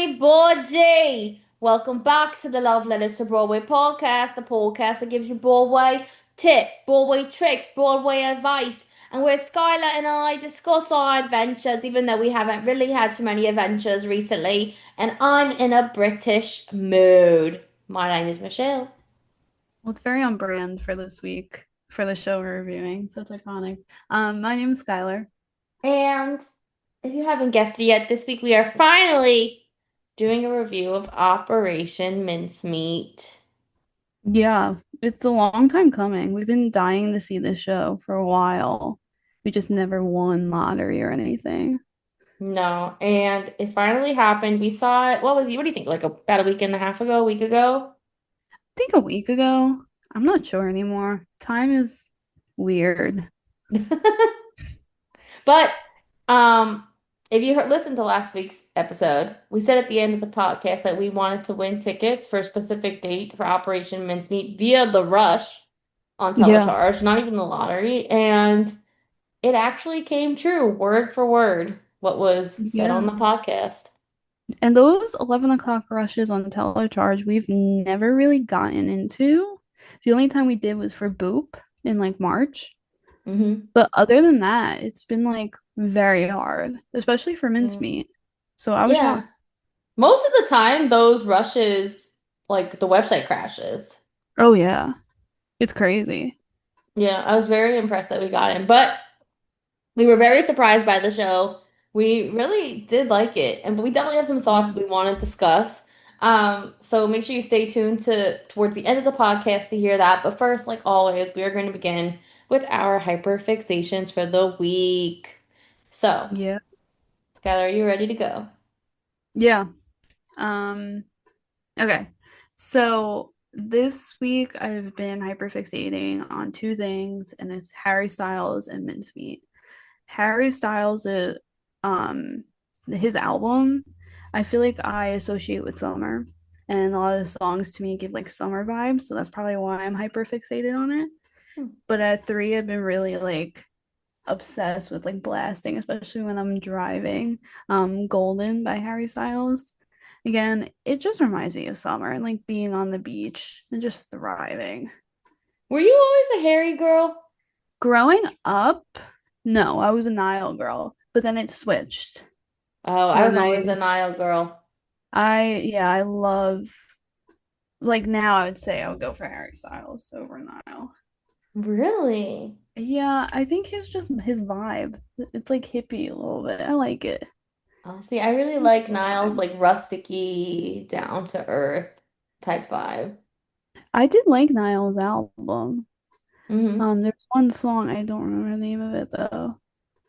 everybody! Welcome back to the Love Letters to Broadway podcast, the podcast that gives you Broadway tips, Broadway tricks, Broadway advice, and where Skylar and I discuss our adventures, even though we haven't really had too many adventures recently, and I'm in a British mood. My name is Michelle. Well, it's very on brand for this week for the show we're reviewing, so it's iconic. My name is Skylar. And if you haven't guessed it yet, this week we are finally doing a review of Operation Mincemeat. Yeah, it's a long time coming. We've been dying to see this show for a while. We just never won lottery or anything. No, and it finally happened. We saw it. What do you think? Like about a week and a half ago, a week ago? I think a week ago. I'm not sure anymore. Time is weird. But if you listened to last week's episode, we said at the end of the podcast that we wanted to win tickets for a specific date for Operation Mincemeat via the Rush on Yeah. Telecharge, not even the lottery, and it actually came true, word for word, what was said on the Yes. podcast. And those 11 o'clock rushes on telecharge, we've never really gotten into. The only time we did was for Boop in like March. Hmm. But other than that, it's been like very hard, especially for Yeah. mincemeat. So I was Yeah. shocked. Most of the time, those rushes, like the website crashes. Oh yeah, it's crazy. Yeah, I was very impressed that we got in, but we were very surprised by the show. We really did like it, and we definitely have some thoughts Yeah. we want to discuss. So make sure you stay tuned to towards the end of the podcast to hear that. But first, like always, we are going to begin with our hyperfixations for the week. So, Yeah. Skylar, are you ready to go? Yeah. Um, okay. So this week I've been hyperfixating on two things, and it's Harry Styles and mincemeat. Harry Styles is his album, I feel like I associate with summer. And a lot of the songs to me give like summer vibes, so that's probably why I'm hyper fixated on it. Hmm. But at three, I've been really like obsessed with like blasting, especially when I'm driving. Golden by Harry Styles. Again, it just reminds me of summer and like being on the beach and just thriving. Were you always a hairy girl? Growing up, no, I was a Nile girl, but then it switched Oh, I was when always a Nile girl. I love like now I would say I would go for Harry Styles over Nile. Really? Yeah, I think he's just his vibe. It's like hippie a little bit. I like it. Honestly, I really It's like the Niall's vibe. like rusticy, down to earth type vibe. I did like Niall's album. Hmm. There's one song I don't remember the name of it though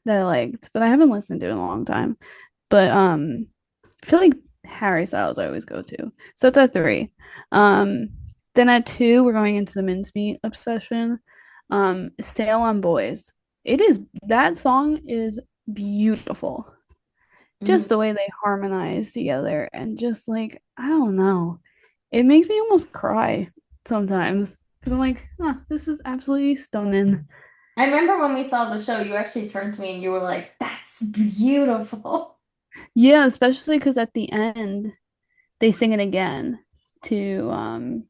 that I liked, but I haven't listened to it in a long time. But I feel like Harry Styles I always go to. So it's at three. Um, then at two, we're going into the mincemeat obsession. Sail on Boys. It is that song is beautiful. Hmm. Just the way they harmonize together and just like I don't know. It makes me almost cry sometimes because I'm like, this is absolutely stunning. I remember when we saw the show, you actually turned to me and you were like, "That's beautiful." Yeah, especially because at the end they sing it again to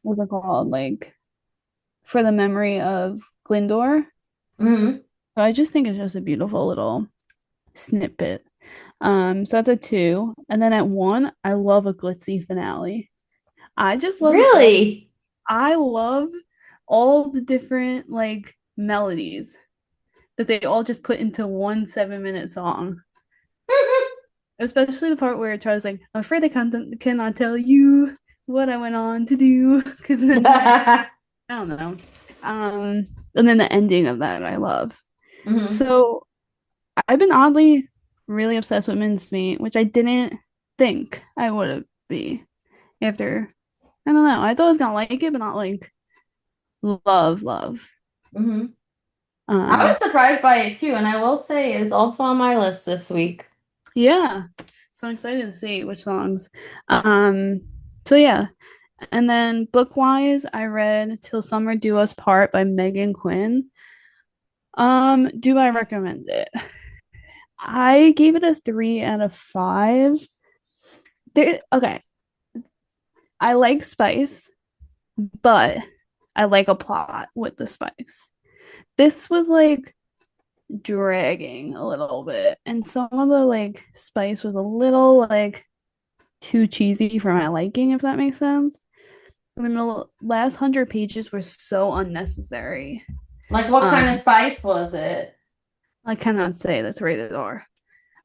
what's it called? Like for the memory of Glyndor. Hmm. So I just think it's just a beautiful little snippet. So that's a two. And then at one, I love a glitzy finale. I just love it all. Really? I love all the different like melodies that they all just put into one 7 minute song. Especially the part where Charlie's like, I'm afraid cannot tell you what I went on to do. Because then I don't know. And then the ending of that I love. Hmm. So I've been oddly really obsessed with mincemeat, which I didn't think I would be after. I don't know. I thought I was gonna like it, but not like love, love. Hmm. I was Um, surprised by it too, and I will say it is also on my list this week. yeah. So I'm excited to see which songs. Um, so yeah. And then book wise, I read Till Summer Do Us Part by Megan Quinn. Do I recommend it? I gave it a 3 out of 5. Okay, I like spice, but I like a plot with the spice. This was like dragging a little bit, and some of the like spice was a little like too cheesy for my liking, if that makes sense. And then the last 100 pages were so unnecessary. Like, what kind of Um, spice was it? I cannot say that's rated R.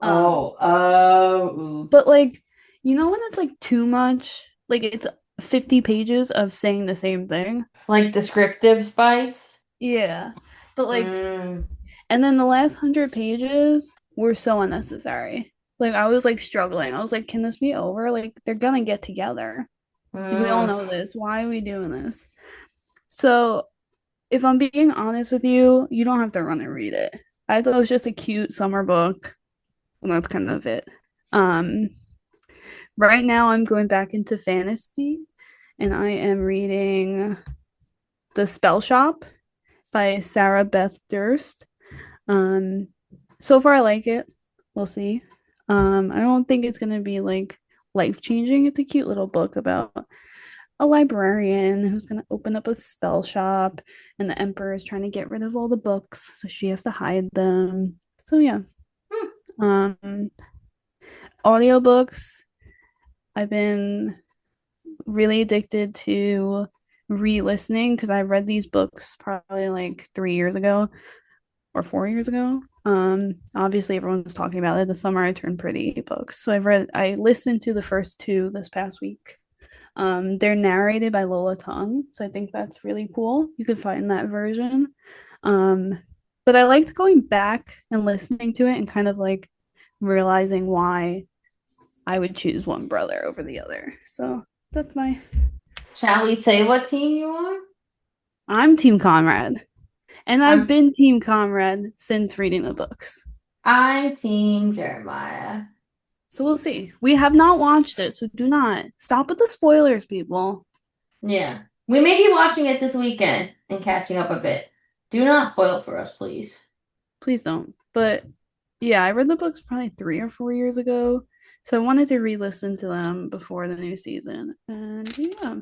Um, Oh, oh, but like, when it's like too much, like it's 50 pages of saying the same thing. like descriptive spice? Yeah. But like, Mm, and then the last 100 pages were so unnecessary. Like I was like struggling. I was like, can this be over? Like they're gonna get together. Like we all mm. know this. Why are we doing this? So if I'm being honest with you, you don't have to run and read it. I thought it was just a cute summer book, and that's kind of it. Um, right now I'm going back into fantasy, and I am reading The Spell Shop by Sarah Beth Durst. Um, so far I like it. We'll see. I don't think it's gonna be like life changing. It's a cute little book about a librarian who's gonna open up a spell shop, and the emperor is trying to get rid of all the books, so she has to hide them. So yeah. Hmm. Um, audiobooks. I've been really addicted to re-listening because I read these books probably like 3 years ago or 4 years ago. Obviously everyone was talking about it. The Summer I Turned Pretty books. So I listened to the first two this past week. They're narrated by Lola Tongue, so I think that's really cool. You can find that version. Um, but I liked going back and listening to it and kind of like realizing why I would choose one brother over the other. So that's my Shall we say what team you are? I'm Team Conrad. And I've I'm been Team Conrad since reading the books. I'm Team Jeremiah. So we'll see. We have not watched it, so do not stop with the spoilers, people. Yeah. We may be watching it this weekend and catching up a bit. Do not spoil for us, please. Please don't. But yeah, I read the books probably 3 or 4 years ago. So I wanted to re-listen to them before the new season. And yeah.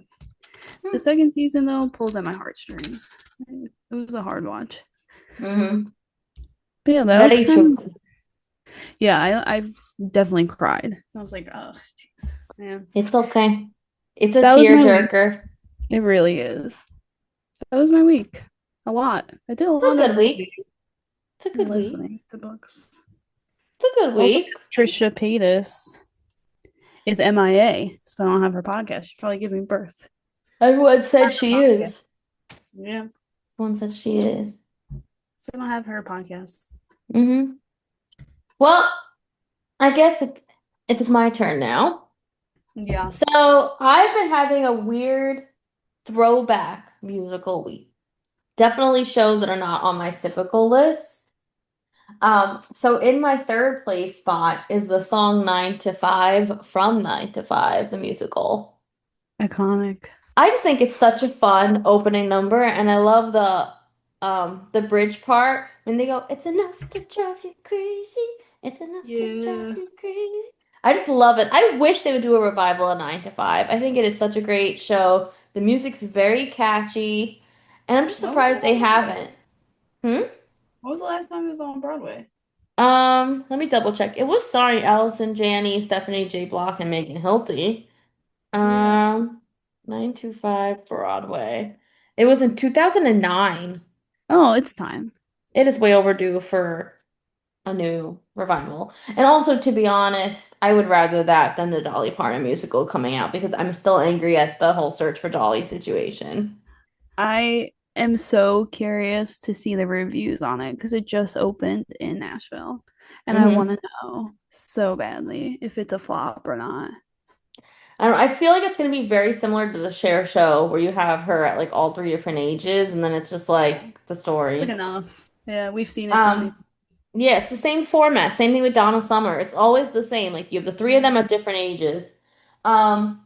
The Hmm. second season though pulls at my heartstrings. It was a hard watch. Mm-hmm. But yeah, that was Very kind true. of yeah, I've definitely cried. I was like, oh jeez. Man. It's okay. It's a That was my week. tearjerker. It really is. That was my week. A lot. I did a It's a lot of good reading week. It's a and good week. listening to books. It's a good Also, week. because Trisha Paytas is MIA, so I don't have her podcast. She's probably giving birth. Everyone I don't said have her she podcast. is. Yeah. Everyone said she is. So I don't have her podcast. Mm-hmm. Well, I guess it is my turn now. Yeah. So I've been having a weird throwback musical week. Definitely shows that are not on my typical list. So in my third place spot is the song 9 to 5 from 9 to 5, the musical. Iconic. I just think it's such a fun opening number, and I love the bridge part when they go, "It's enough to drive you crazy. It's enough to drive Yeah. you crazy." I just love it. I wish they would do a revival of 9 to 5. I think it is such a great show. The music's very catchy, and I'm just When was it surprised they on Broadway? haven't. Hmm? When was the last time it was on Broadway? Let me double check. It was starring Allison Janney, Stephanie J. Block, and Megan Hilty. Yeah. Um, 925 Broadway. It was in 2009. Oh, it's time. It is way overdue for a new revival. And also, to be honest, I would rather that than the Dolly Parton musical coming out because I'm still angry at the whole Search for Dolly situation. I am so curious to see the reviews on it because it just opened in Nashville. And I want Hmm. to know so badly if it's a flop or not. I don't, I feel like it's going to be very similar to the Cher show where you have her at like all three different ages and then it's just Yeah. like the Like story. enough. Yeah, we've seen it too many Um, times. yeah, it's the same format. Same thing with Donna Summer. It's always the same. Like you have the three of them at different ages. Um,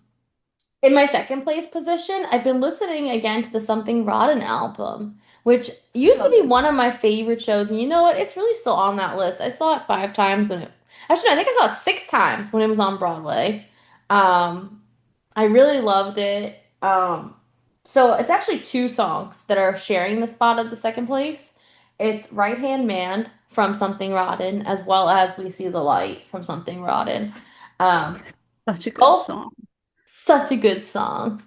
in my second place position, I've been listening again to the Something Rotten album, which used to So be good. one of my favorite shows. And you know what? It's really still on that list. I saw it 5 times when it, actually, no, I think I saw it 6 times when it was on Broadway. Um, I really loved it. So it's actually two songs that are sharing the spot of the second place. It's Right Hand Man from Something Rotten, as well as We See the Light from Something Rotten. Um, Such a good both song. such a good song.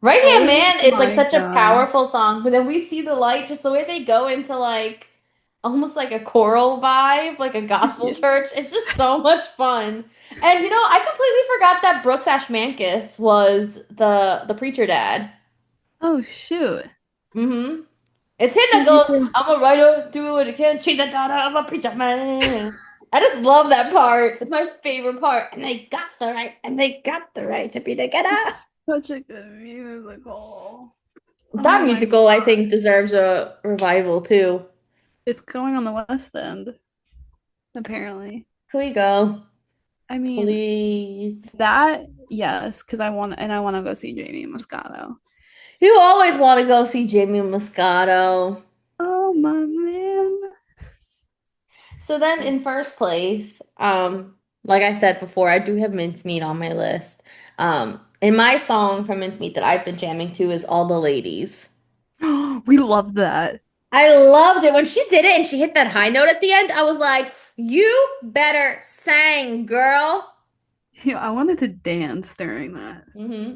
Right Hand Oh Man is like my such a God. powerful song, but then We See the Light, just the way they go into like almost like a choral vibe, like a gospel Yeah. church. It's just so much fun. And I completely forgot that Brooks Ashmanskas was the preacher dad. Oh shoot. Mm-hmm. It's him that Didn't goes, even I'm a writer, do what I can. She's a daughter of a preacher man. I just love that part. It's my favorite part. And they got the right to be together. it's such a good musical. That Oh my musical, I God. think, deserves a revival too. It's going on the West End, apparently. Here we go. I mean, Please. that, yes, because I want to go see Jamie Moscato. You always want to go see Jamie Moscato. Oh my man. So then in first place, like I said before, I do have Mincemeat on my list. And my song from Mincemeat that I've been jamming to is All the Ladies. We love that. I loved it when she did it and she hit that high note at the end. I was like, you better sang, girl. Yeah, I wanted to dance during that. hmm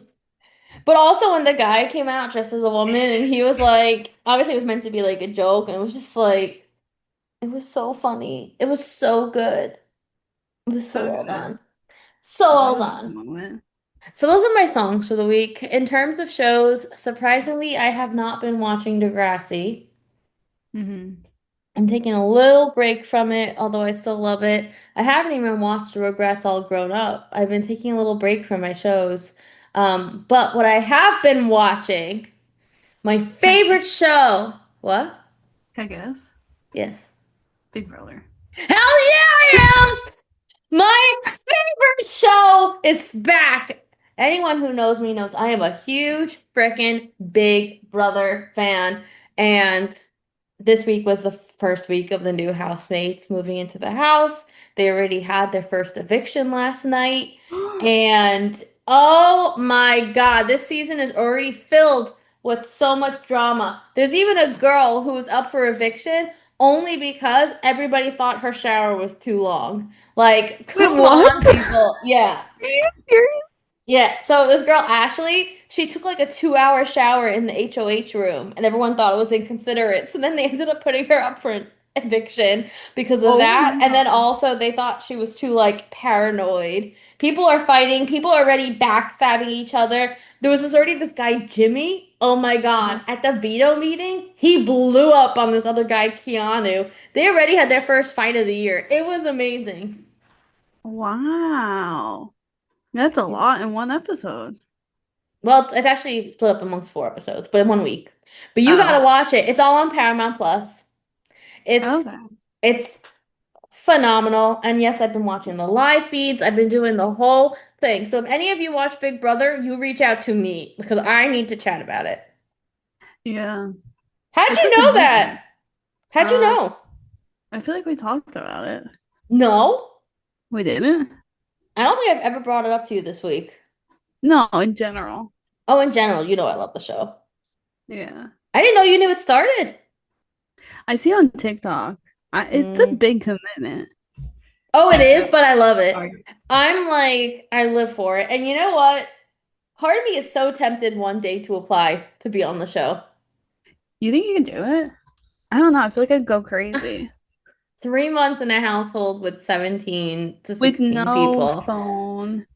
But also when the guy came out dressed as a woman and he was like, obviously it was meant to be like a joke and it was just like, it was so funny. It was so good. It was so So well good. done. So What well a done. moment. So those are my songs for the week. In terms of shows, surprisingly, I have not been watching Degrassi. Hmm. I'm taking a little break from it, although I still love it. I haven't even watched Regrets All Grown Up. I've been taking a little break from my shows. But what I have been watching, my Can I favorite guess? show. What? Can I guess? Yes. Big Brother. Hell yeah, I am! My favorite show is back. Anyone who knows me knows I am a huge freaking Big Brother fan. And this week was the first week of the new housemates moving into the house. They already had their first eviction last night. And oh my God, this season is already filled with so much drama. There's even a girl who was up for eviction only because everybody thought her shower was too long. Like, Wait, come what? on, people. Yeah. Are you serious? Yeah, so this girl Ashley, she took like a 2 hour shower in the HOH room, and everyone thought it was inconsiderate. So then they ended up putting her up for an eviction because of Oh that. And then no. also they thought she was too like paranoid. People are fighting, people are already backstabbing each other. There was already this guy Jimmy. Oh my God, Uh-huh. at the veto meeting, he blew up on this other guy Keanu. They already had their first fight of the year. It was amazing. Wow. That's a lot in one episode. Well, it's actually split up amongst 4 episodes, but in 1 week. But you Oh, gotta watch it. It's all on Paramount Plus. It's okay. it's phenomenal. And yes, I've been watching the live feeds. I've been doing the whole thing. So if any of you watch Big Brother, you reach out to me because I need to chat about it. Yeah. How'd It's you a know that? commitment. How'd you Uh, know? I feel like we talked about it. No, We didn't? I don't think I've ever brought it up to you this week. No, in general. Oh, in general, you know I love the show. Yeah. I didn't know you knew it started. I see on TikTok. It's a Mm. big commitment. Oh, it is, So, but I love it. sorry. I'm like, I live for it. And you know what? Part of me is so tempted one day to apply to be on the show. You think you can do it? I don't know. I feel like I'd go crazy. 3 months in a household with 17 to With 16 no people. phone,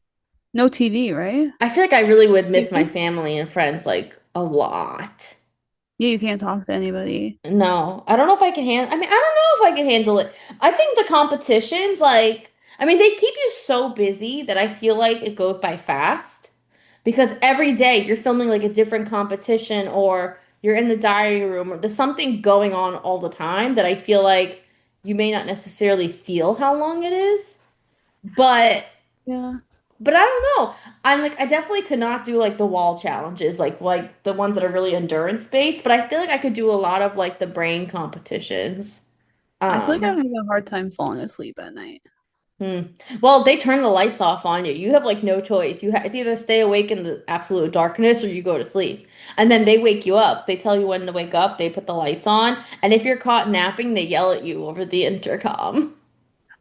no TV, right? I feel like I really would miss my TV? family and friends like a lot. Yeah, you can't talk to anybody. No, I don't know if I can handle. I mean, I don't know if I can handle it. I think the competitions, like, I mean, they keep you so busy that I feel like it goes by fast because every day you're filming like a different competition or you're in the diary room or there's something going on all the time that I feel like you may not necessarily feel how long it is. But Yeah. but I don't know. I'm like I definitely could not do like the wall challenges, like the ones that are really endurance based, but I feel like I could do a lot of like the brain competitions. I feel like I Um, would have a hard time falling asleep at night. Hmm. Well, they turn the lights off on you. You have like no choice. It's either stay awake in the absolute darkness or you go to sleep. And then they wake you up. They tell you when to wake up. They put the lights on. And if you're caught napping, they yell at you over the intercom.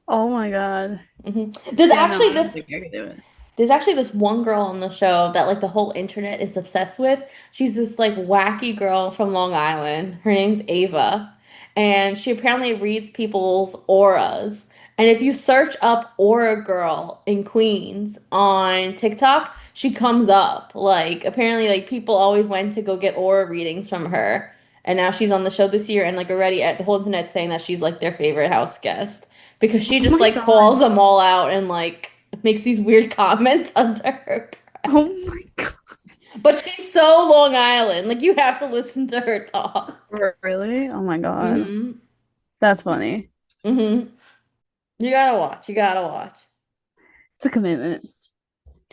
Oh my God. hmm There's See, I know, actually I don't this think I could do it. There's actually this one girl on the show that like the whole internet is obsessed with. She's this like wacky girl from Long Island. Her name's Ava, and she apparently reads people's auras. And if you search up Aura Girl in Queens on TikTok, she comes up. Like apparently like people always went to go get aura readings from her. And now she's on the show this year and like already at the whole internet saying that she's like their favorite house guest because she Oh just my like calls God. them all out and like makes these weird comments under her breath. Oh my God. But she's so Long Island. Like you have to listen to her talk. Really? Oh my God. hmm That's funny. hmm You gotta watch. You gotta watch. It's a commitment.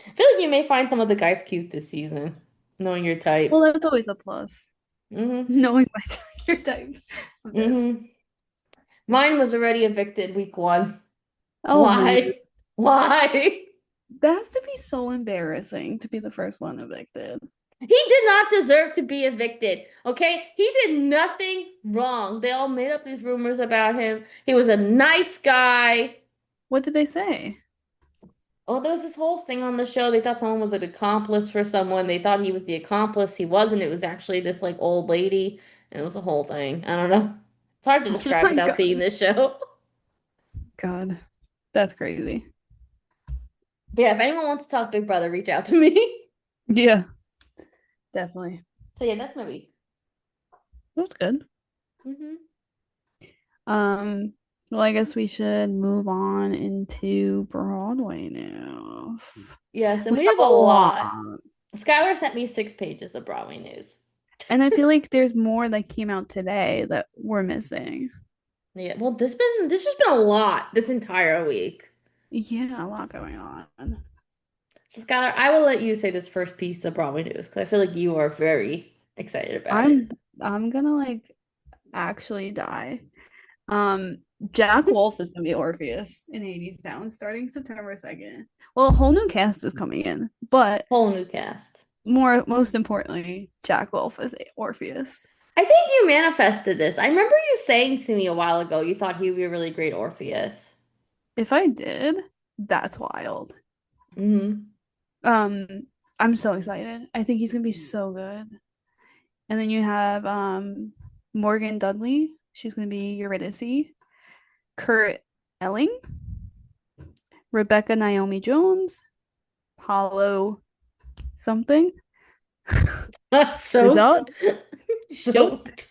I feel like you may find some of the guys cute this season, knowing your type. Well, that's always a plus. hmm Knowing my type, your type. I'm dead. hmm Mine was already evicted week one. Oh, rude. Why? Why? That has to be so embarrassing to be the first one evicted. He did not deserve to be evicted. Okay? He did nothing wrong. They all made up these rumors about him. He was a nice guy. What did they say? Oh, there was this whole thing on the show. They thought someone was an accomplice for someone. They thought he was the accomplice. He wasn't. It was actually this like old lady. And it was a whole thing. I don't know. It's hard to Oh describe my without seeing God. this show. God, that's crazy. But yeah, if anyone wants to talk Big Brother, reach out to me. Yeah, definitely. So yeah, that's my week. That's good. hmm Um, well, I guess we should move on into Broadway news. Yes, and We we have have a a lot. lot. Skylar sent me 6 pages of Broadway news. And I feel like there's more that came out today that we're missing. Yeah, well, this has been a lot this entire week. Yeah, a lot going on. So Skylar, I will let you say this first piece of Broadway news because I feel like you are very excited about it. I'm I'm gonna like actually die. Um, Jack Wolf is gonna be Orpheus in Hades Town starting September 2nd. Well, a whole new cast is coming in, but Whole new cast. most importantly, Jack Wolf is Orpheus. I think you manifested this. I remember you saying to me a while ago you thought he would be a really great Orpheus. If I did, that's wild. hmm Um, I'm so excited. I think he's gonna be so good. And then you have Morgan Dudley. She's gonna be Eurydice. Kurt Elling, Rebecca Naomi Jones, Paulo something. So Without shows. stoked.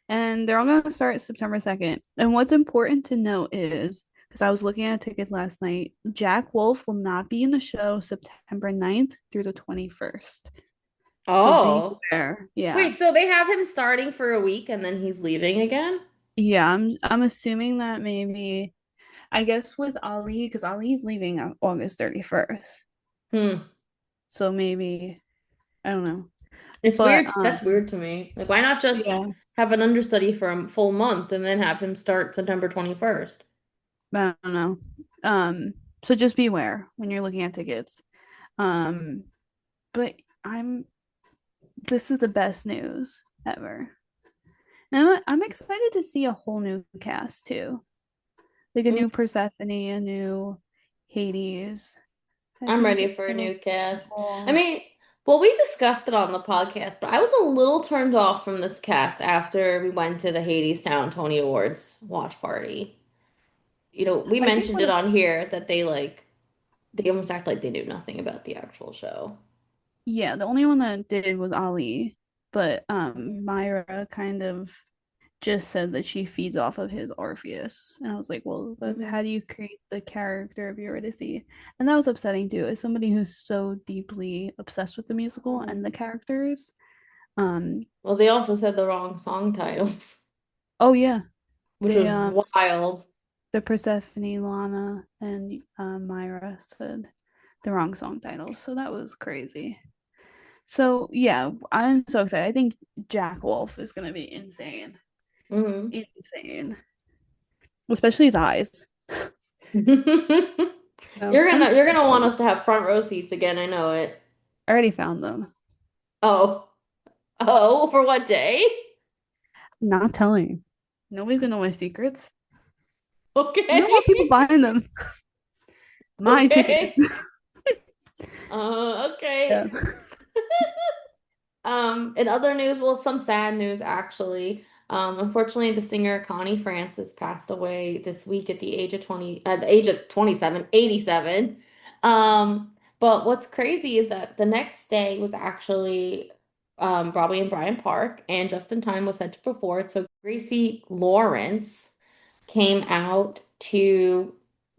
And they're all going to start September 2nd. And what's important to note is because I was looking at tickets last night, Jack Wolf will not be in the show September 9th through the 21st. So be Oh. aware. Yeah. Wait, so they have him starting for a week and then he's leaving again? Yeah, I'm assuming that maybe I guess with Ali, because Ali's leaving on August 31st. Hmm. So maybe I don't know. It's But weird. That's weird to me. Like, why not just yeah, have an understudy for a full month and then have him start September 21st? I don't know. So just beware when you're looking at tickets. Um, but I'm this is the best news ever. And I'm excited to see a whole new cast too. Like a Mm, new Persephone, a new Hades. I I'm think ready it's for a gonna new be cast. I cool. mean, well, we discussed it on the podcast, but I was a little turned off from this cast after we went to the Hades Town Tony Awards watch party. We I think mentioned it on here that they almost act like they knew nothing about the actual show. yeah, the only one that did was Ali, but Myra kind of just said that she feeds off of his Orpheus. And I was like, well, but Mhm. how do you create the character of Eurydice? And that was upsetting too, as somebody who's so deeply obsessed with the musical Mhm. and the characters. Um, Well, they also said the wrong song titles, oh yeah, which they was wild. the Persephone, Lana, and Myra said the wrong song titles, so that was crazy. So yeah, I'm so excited. I think Jack Wolf is gonna be insane, hmm insane, especially his eyes. No, I'm You're gonna want excited. us to have front row seats again, I know it. I already found them. Oh. Oh, for what day? Not telling you. Nobody's gonna know my secrets. I don't Okay. want people buying them. My tickets. Okay. Yeah. Okay. In other news, well, some sad news actually. Unfortunately, the singer Connie Francis passed away this week at the age of 20, the age of 27, 87. But what's crazy is that the next day was actually Broadway and Bryant Park, and Justin Time was set to perform it. So Gracie Lawrence came out to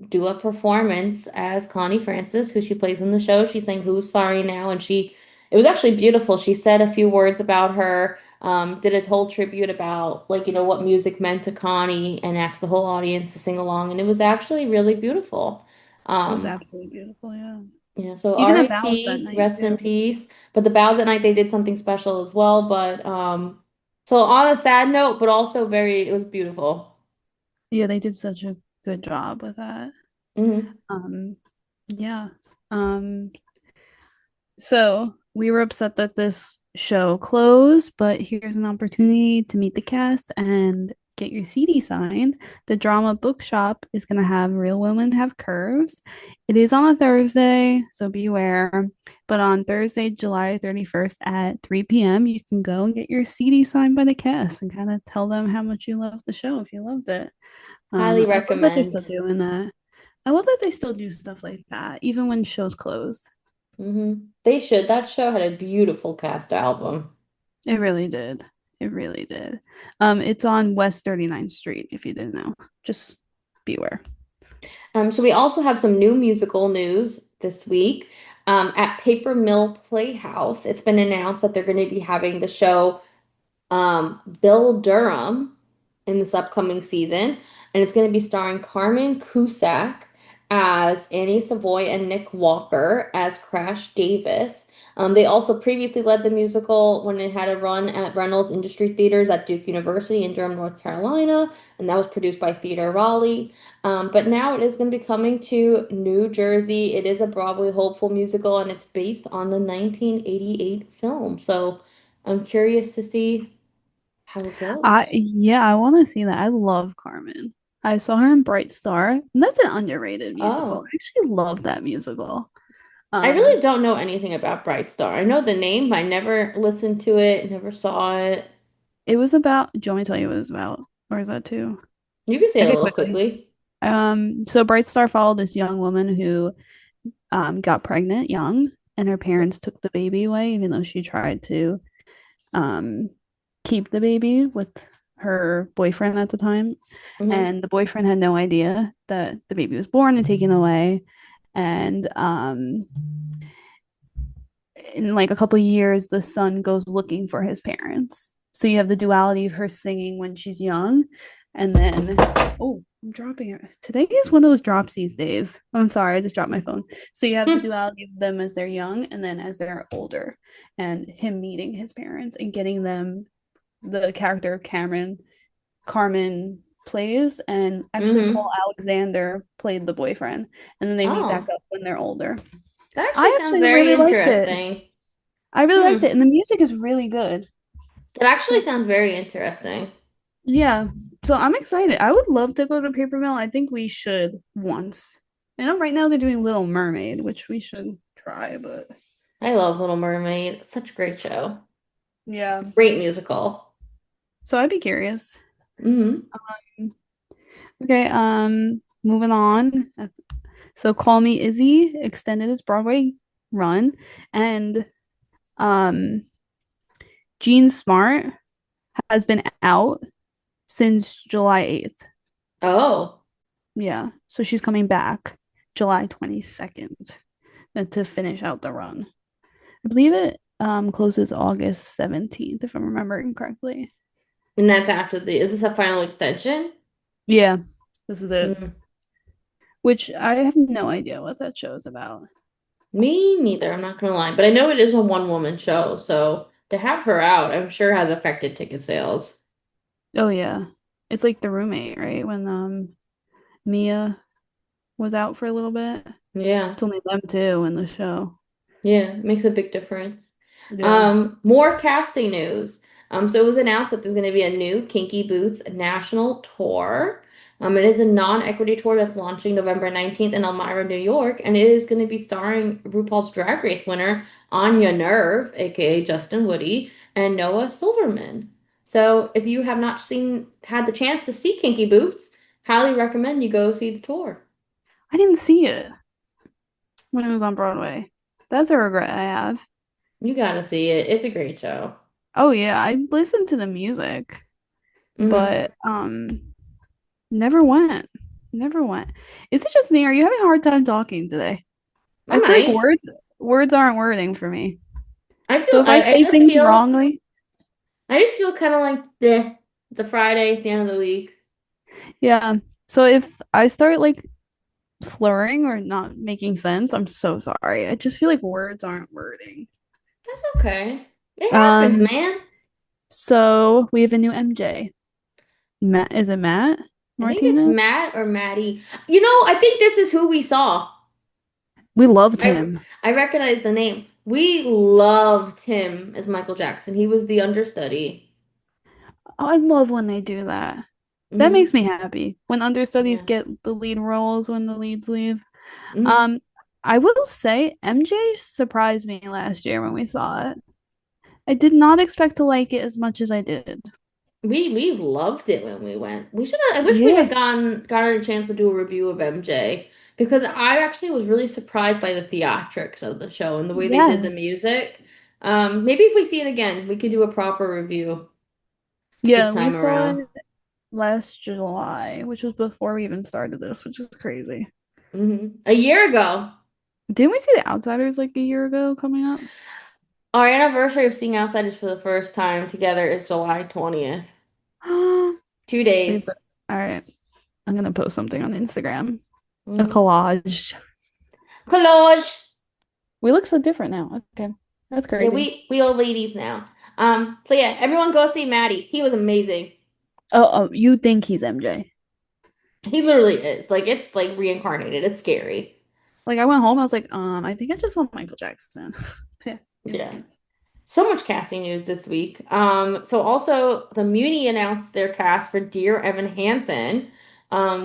do a performance as Connie Francis, who she plays in the show. She sang Who's Sorry Now, and it was actually beautiful. She said a few words about her, did a whole tribute about, like, what music meant to Connie, and asked the whole audience to sing along, and it was actually really beautiful. It was Um, absolutely beautiful, yeah. yeah, so Even the vows that RIP, night rest in too. peace. But the Bows at Night, they did something special as well. But so on a sad note, but also it was beautiful. Yeah, they did such a good job with that. Hmm. Um, yeah. Um, So we were upset that this show closed, but here's an opportunity to meet the cast and get your CD signed. The drama bookshop is going to have Real Women Have Curves. It is on a Thursday, so beware. But on Thursday, July 31st at 3 p.m., you can go and get your CD signed by the cast and kind of tell them how much you love the show if you loved it. Highly I love that they're still recommend. doing that. I love that they still do stuff like that, even when shows close. They should. That show had a beautiful cast album. It really did. It really did. It's on West 39th Street, if you didn't know. Just beware. So we also have some new musical news this week. At Paper Mill Playhouse, it's been announced that they're going to be having the show Bill Durham in this upcoming season, and it's going to be starring Carmen Cusack as Annie Savoy and Nick Walker as Crash Davis. They also previously led the musical when it had a run at Reynolds Industry Theaters at Duke University in Durham, North Carolina, and that was produced by Theater Raleigh. But now it is going to be coming to New Jersey. It is a Broadway hopeful musical, and it's based on the 1988 film. So I'm curious to see how it goes. I want to see that. I love Carmen. I saw her in Bright Star, and that's an underrated musical. Oh, I actually love that musical. I Um, really don't know anything about Bright Star. I know the name, but I never listened to it, never saw it. it was about, do you want me to tell you what it was about? Or is that too? You can say I it a could little quickly. quickly. So Bright Star followed this young woman who got pregnant young, and her parents took the baby away, even though she tried to um, keep the baby with her boyfriend at the time. Hmm. And the boyfriend had no idea that the baby was born and taken away. And in like a couple of years, the son goes looking for his parents. So you have the duality of her singing when she's young, and then oh, I'm dropping it. Today is one of those drops these days. I'm sorry, I just dropped my phone. So you have the duality of them as they're young, and then as they're older, and him meeting his parents and getting them the character of Carmen plays, and actually Paul Hmm. Alexander played the boyfriend, and then they meet back Oh, up when they're older. that actually I sounds actually very really liked it. interesting. I really liked it, Hmm. and the music is really good. That actually So sounds very interesting. yeah, so I'm excited. I would love to go to Paper Mill. I think we should once. I know right now they're doing Little Mermaid, which we should try, but I love Little Mermaid. Such a great show. yeah. Great musical. So I'd be curious. Hmm. Okay, moving on. So Call Me Izzy extended its Broadway run, and um Jean Smart has been out since July 8th. Oh. Yeah, so she's coming back July 22nd to finish out the run. I believe it closes August 17th, if I'm remembering correctly. And that's after is this a final extension? Yeah, this is it. Mm. Which I have no idea what that show is about. Me neither, I'm not gonna lie. But I know it is a one-woman show, so to have her out, I'm sure has affected ticket sales. Oh yeah. It's like the roommate, right? When Mia was out for a little bit. Yeah. It's only them two in the show. Yeah, it makes a big difference. Yeah. More casting news. So it was announced that there's going to be a new Kinky Boots national tour. It is a non-equity tour that's launching November 19th in Elmira, New York, and it is going to be starring RuPaul's Drag Race winner Anya Nerve, aka Justin Woody, and Noah Silverman. So if you have not had the chance to see Kinky Boots, highly recommend you go see the tour. I didn't see it when it was on Broadway. That's a regret I have. You gotta see it. It's a great show. Oh yeah, I listened to the music, Hmm. but never went. Never went. Is it just me? Are you having a hard time talking today? I I feel like might. words aren't wording for me. I So feel if I say things wrongly, I just feel kind of like bleh. It's a Friday at the end of the week. yeah. So if I start like slurring or not making sense, I'm so sorry. I just feel like words aren't wording. That's okay. It happens, Um, man. so we have a new MJ. Matt, is it Matt I think it's Martinez? Matt or Maddie. I think this is who we saw. We loved I him. I recognize the name. We loved him as Michael Jackson. He was the understudy. Oh, I love when they do that. That Hmm. makes me happy when understudies Yeah. get the lead roles when the leads leave. Hmm. Um, I will say MJ surprised me last year when we saw it. I did not expect to like it as much as I did. We loved it when we went. We should have, I wish we Yeah. had gotten a chance to do a review of MJ because I actually was really surprised by the theatrics of the show and the way they did the Yes. music. Maybe if we see it again, we could do a proper review this Yeah, we time saw around. it last July, which was before we even started this, which is crazy. A year ago, Didn't we see The Outsiders like a year ago coming up? our anniversary of seeing Outsiders for the first time together is July 20th. Two Wait, days. but all right. I'm gonna post something on Instagram. A Hmm. collage. Collage. We look so different now. Okay. That's Yeah, crazy. we old ladies now. So yeah, everyone go see Maddie. He was amazing. Oh, you think he's MJ? He literally is. Like it's like reincarnated. It's scary. Like I went home, I was like, I think I just saw Michael Jackson. Yeah, Yeah. insane. So much casting news this week. So also the Muni announced their cast for Dear Evan Hansen,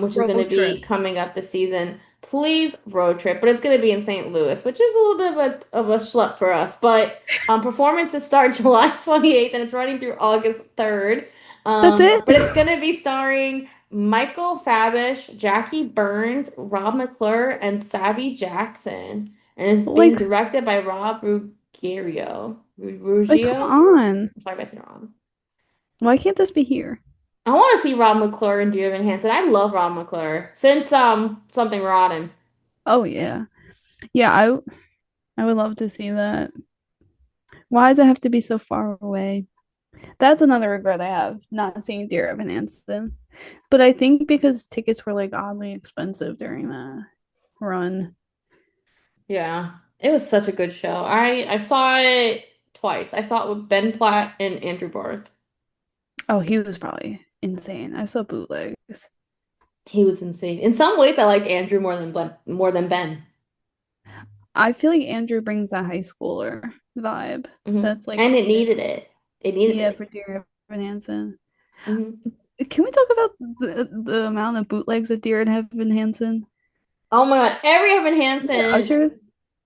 which is going to Road be trip. coming up this season. Please road trip, but it's going to be in St. Louis, which is a little bit of a schlep for us. But performances start July 28th and it's running through August 3rd. That's it? But it's going to be starring Michael Fabish, Jackie Burns, Rob McClure, and Savvy Jackson, and it's being Like, directed by Rob Ruggiero. come Ruggio? on. I'm sorry if I said it wrong. Why can't this be here? I want to see Rob McClure and Dear Evan Hansen. I love Rob McClure since Something Rotten. Oh yeah. Yeah, I would love to see that. Why does it have to be so far away? That's another regret I have, not seeing Dear Evan Hansen. But I think because tickets were like oddly expensive during that run. Yeah, it was such a good show. I saw it twice. I saw it with Ben Platt and Andrew Barth. Oh, he was probably insane. I saw bootlegs. He was insane. In some ways, I like Andrew more than Ben. I feel like Andrew brings that high schooler vibe that's like And it needed. needed it. It needed Yeah, it. for Dear Evan Hansen. Hmm. Can we talk about the amount of bootlegs of Dear Evan Hansen? Oh my God, every Evan Is it Hansen Ushers?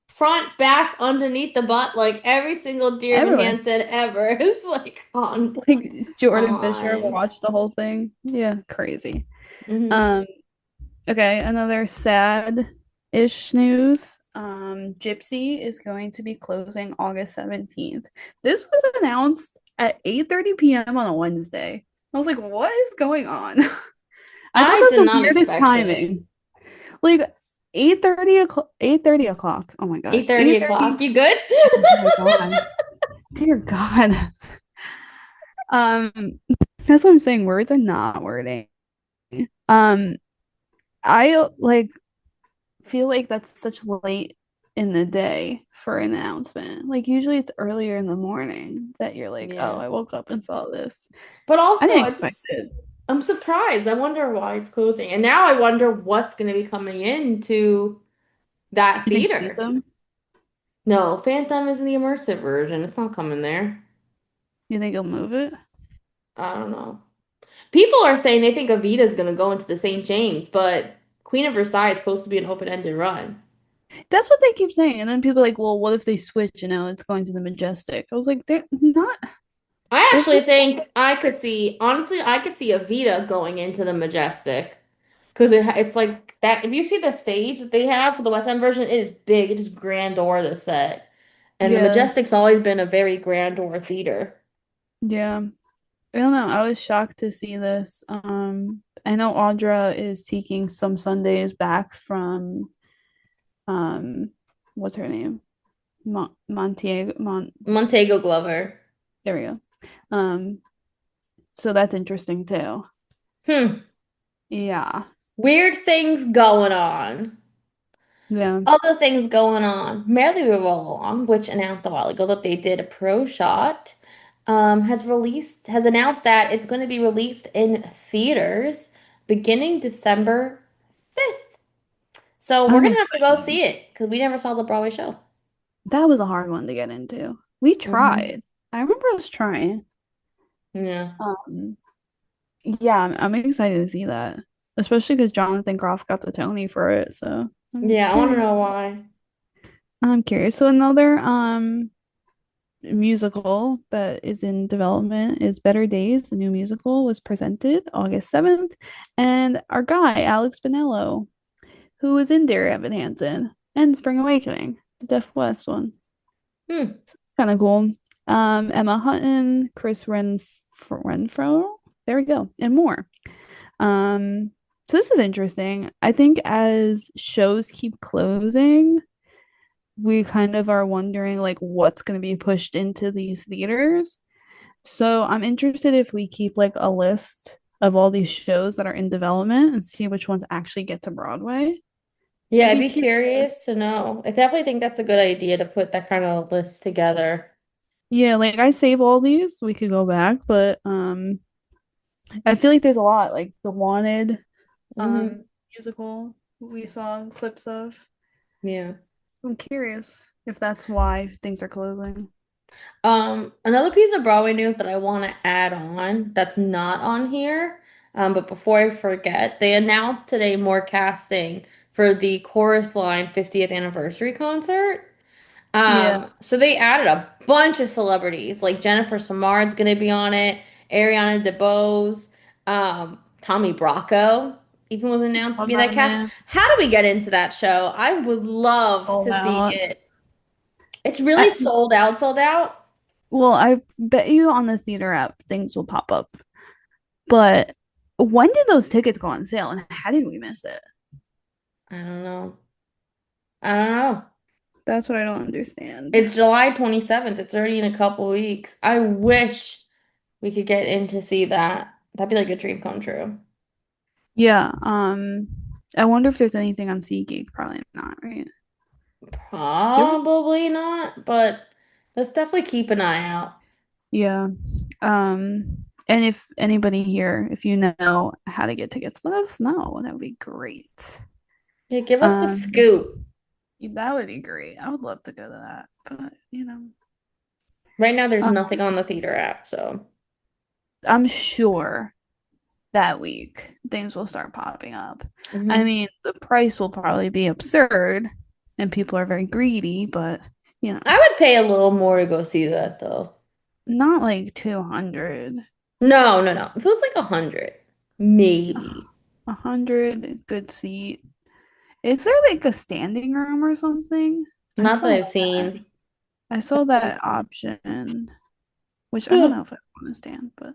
front, back, underneath the butt, like every single Dear Evan Everywhere. Hansen ever is like Like Jordan Fisher on. watched the whole thing. Yeah, crazy. Hmm. Um, okay, another sad-ish news. Gypsy is going to be closing August 17th. This was announced at 8:30 p.m. on a Wednesday. I was like, what is going on? I thought I that's did the not weirdest expect it. timing. Like 8:30 o'clock, 8:30 o'clock. Oh my God. 8:30 o'clock. 8:30. You good? Oh my God. Dear God. Um, that's what I'm saying. Words are not wording. Um, I like feel like that's such late in the day for an announcement. Like usually it's earlier in the morning that you're like, oh, Yeah. I woke up and saw this. But I also, didn't I expect just it. I'm surprised. I wonder why it's closing. And now I wonder what's going to be coming into that You think theater. Phantom? No, Phantom is the immersive version. It's not coming there. You think he'll move it? I don't know. People are saying they think Evita's going to go into the St. James, but Queen of Versailles is supposed to be an open-ended run. That's what they keep saying. And then people are like, well, what if they switch and now it's going to the Majestic? I was like, they're not. I There's no. actually think I could see, honestly, I could see Evita going into the Majestic because it's like that. If you see the stage that they have for the West End version, it is big. It is grandeur, the set. And the Yeah, Majestic's always been a very grandeur theater. yeah. I don't know. I was shocked to see this. I know Audra is taking some Sundays back from um, what's her name? Montiago. Montego Glover. There we go. So that's interesting too. Hmm. Yeah, Weird things going on. yeah. Other things going on. Merrily We Roll Along, which announced a while ago that they did a pro shot, has announced that it's going to be released in theaters beginning December 5th. So we're I'm gonna have to go excited. see it because we never saw the Broadway show. That was a hard one to get into. We Hmm. tried. I remember us trying. Yeah. Um, yeah, I'm excited to see that, especially because Jonathan Groff got the Tony for it. So I'm Yeah, I want to curious. know why. I'm curious. So another musical that is in development is Better Days. The new musical was presented August 7th, and our guy Alex Bonello, who was in Dear Evan Hansen and Spring Awakening, the Deaf West one. Hmm. It's kind of cool. Emma Hutton, Renfro, there we go, and more. Um, so this is interesting. I think as shows keep closing, we kind of are wondering like what's going to be pushed into these theaters. So I'm interested if we keep like a list of all these shows that are in development and see which ones actually get to Broadway. Yeah, I'd I'd be be curious curious. to know. I definitely think that's a good idea to put that kind of list together. Yeah, like I save all these, we could go back, but I feel like there's a lot like the Wanted Hmm. musical we saw clips of. Yeah. I'm curious if that's why things are closing. Another piece of Broadway news that I want to add on that's not on here, but before I forget, they announced today more casting for the Chorus Line 50th anniversary concert. Yeah. So they added a bunch of celebrities, like Jennifer Samard's gonna be on it, Ariana DeBose, Tommy Bracco even was announced to Love be in that that cast. man. How do we get into that show? I would love Sold to see out. it. It's really I, sold out, sold out. well, I bet you on the theater app things will pop up. But when did those tickets go on sale and how did we miss it? I don't know. I don't know. That's what I don't understand. It's July 27th. It's already in a couple weeks. I wish we could get in to see that. That'd be like a dream come true. Yeah, I wonder if there's anything on SeatGeek. Probably not, right? There's Probably not, but let's definitely keep an eye out. yeah. And if anybody here, if you know how to get tickets, let us know. That would be great. Yeah, give us the Um, scoop. that would be great. I would love to go to that, but Right now, there's um, nothing on the theater app, so. I'm sure that week things will start popping up. I Hmm. mean, the price will probably be absurd and people are very greedy, but you know, I would pay a little more to go see that, though. not like 200. No, no, no. If it was like 100, maybe. 100 good seat. Is there like a standing room or something? I Not that saw I've that. seen. I saw that option, which I don't know if I want to stand, but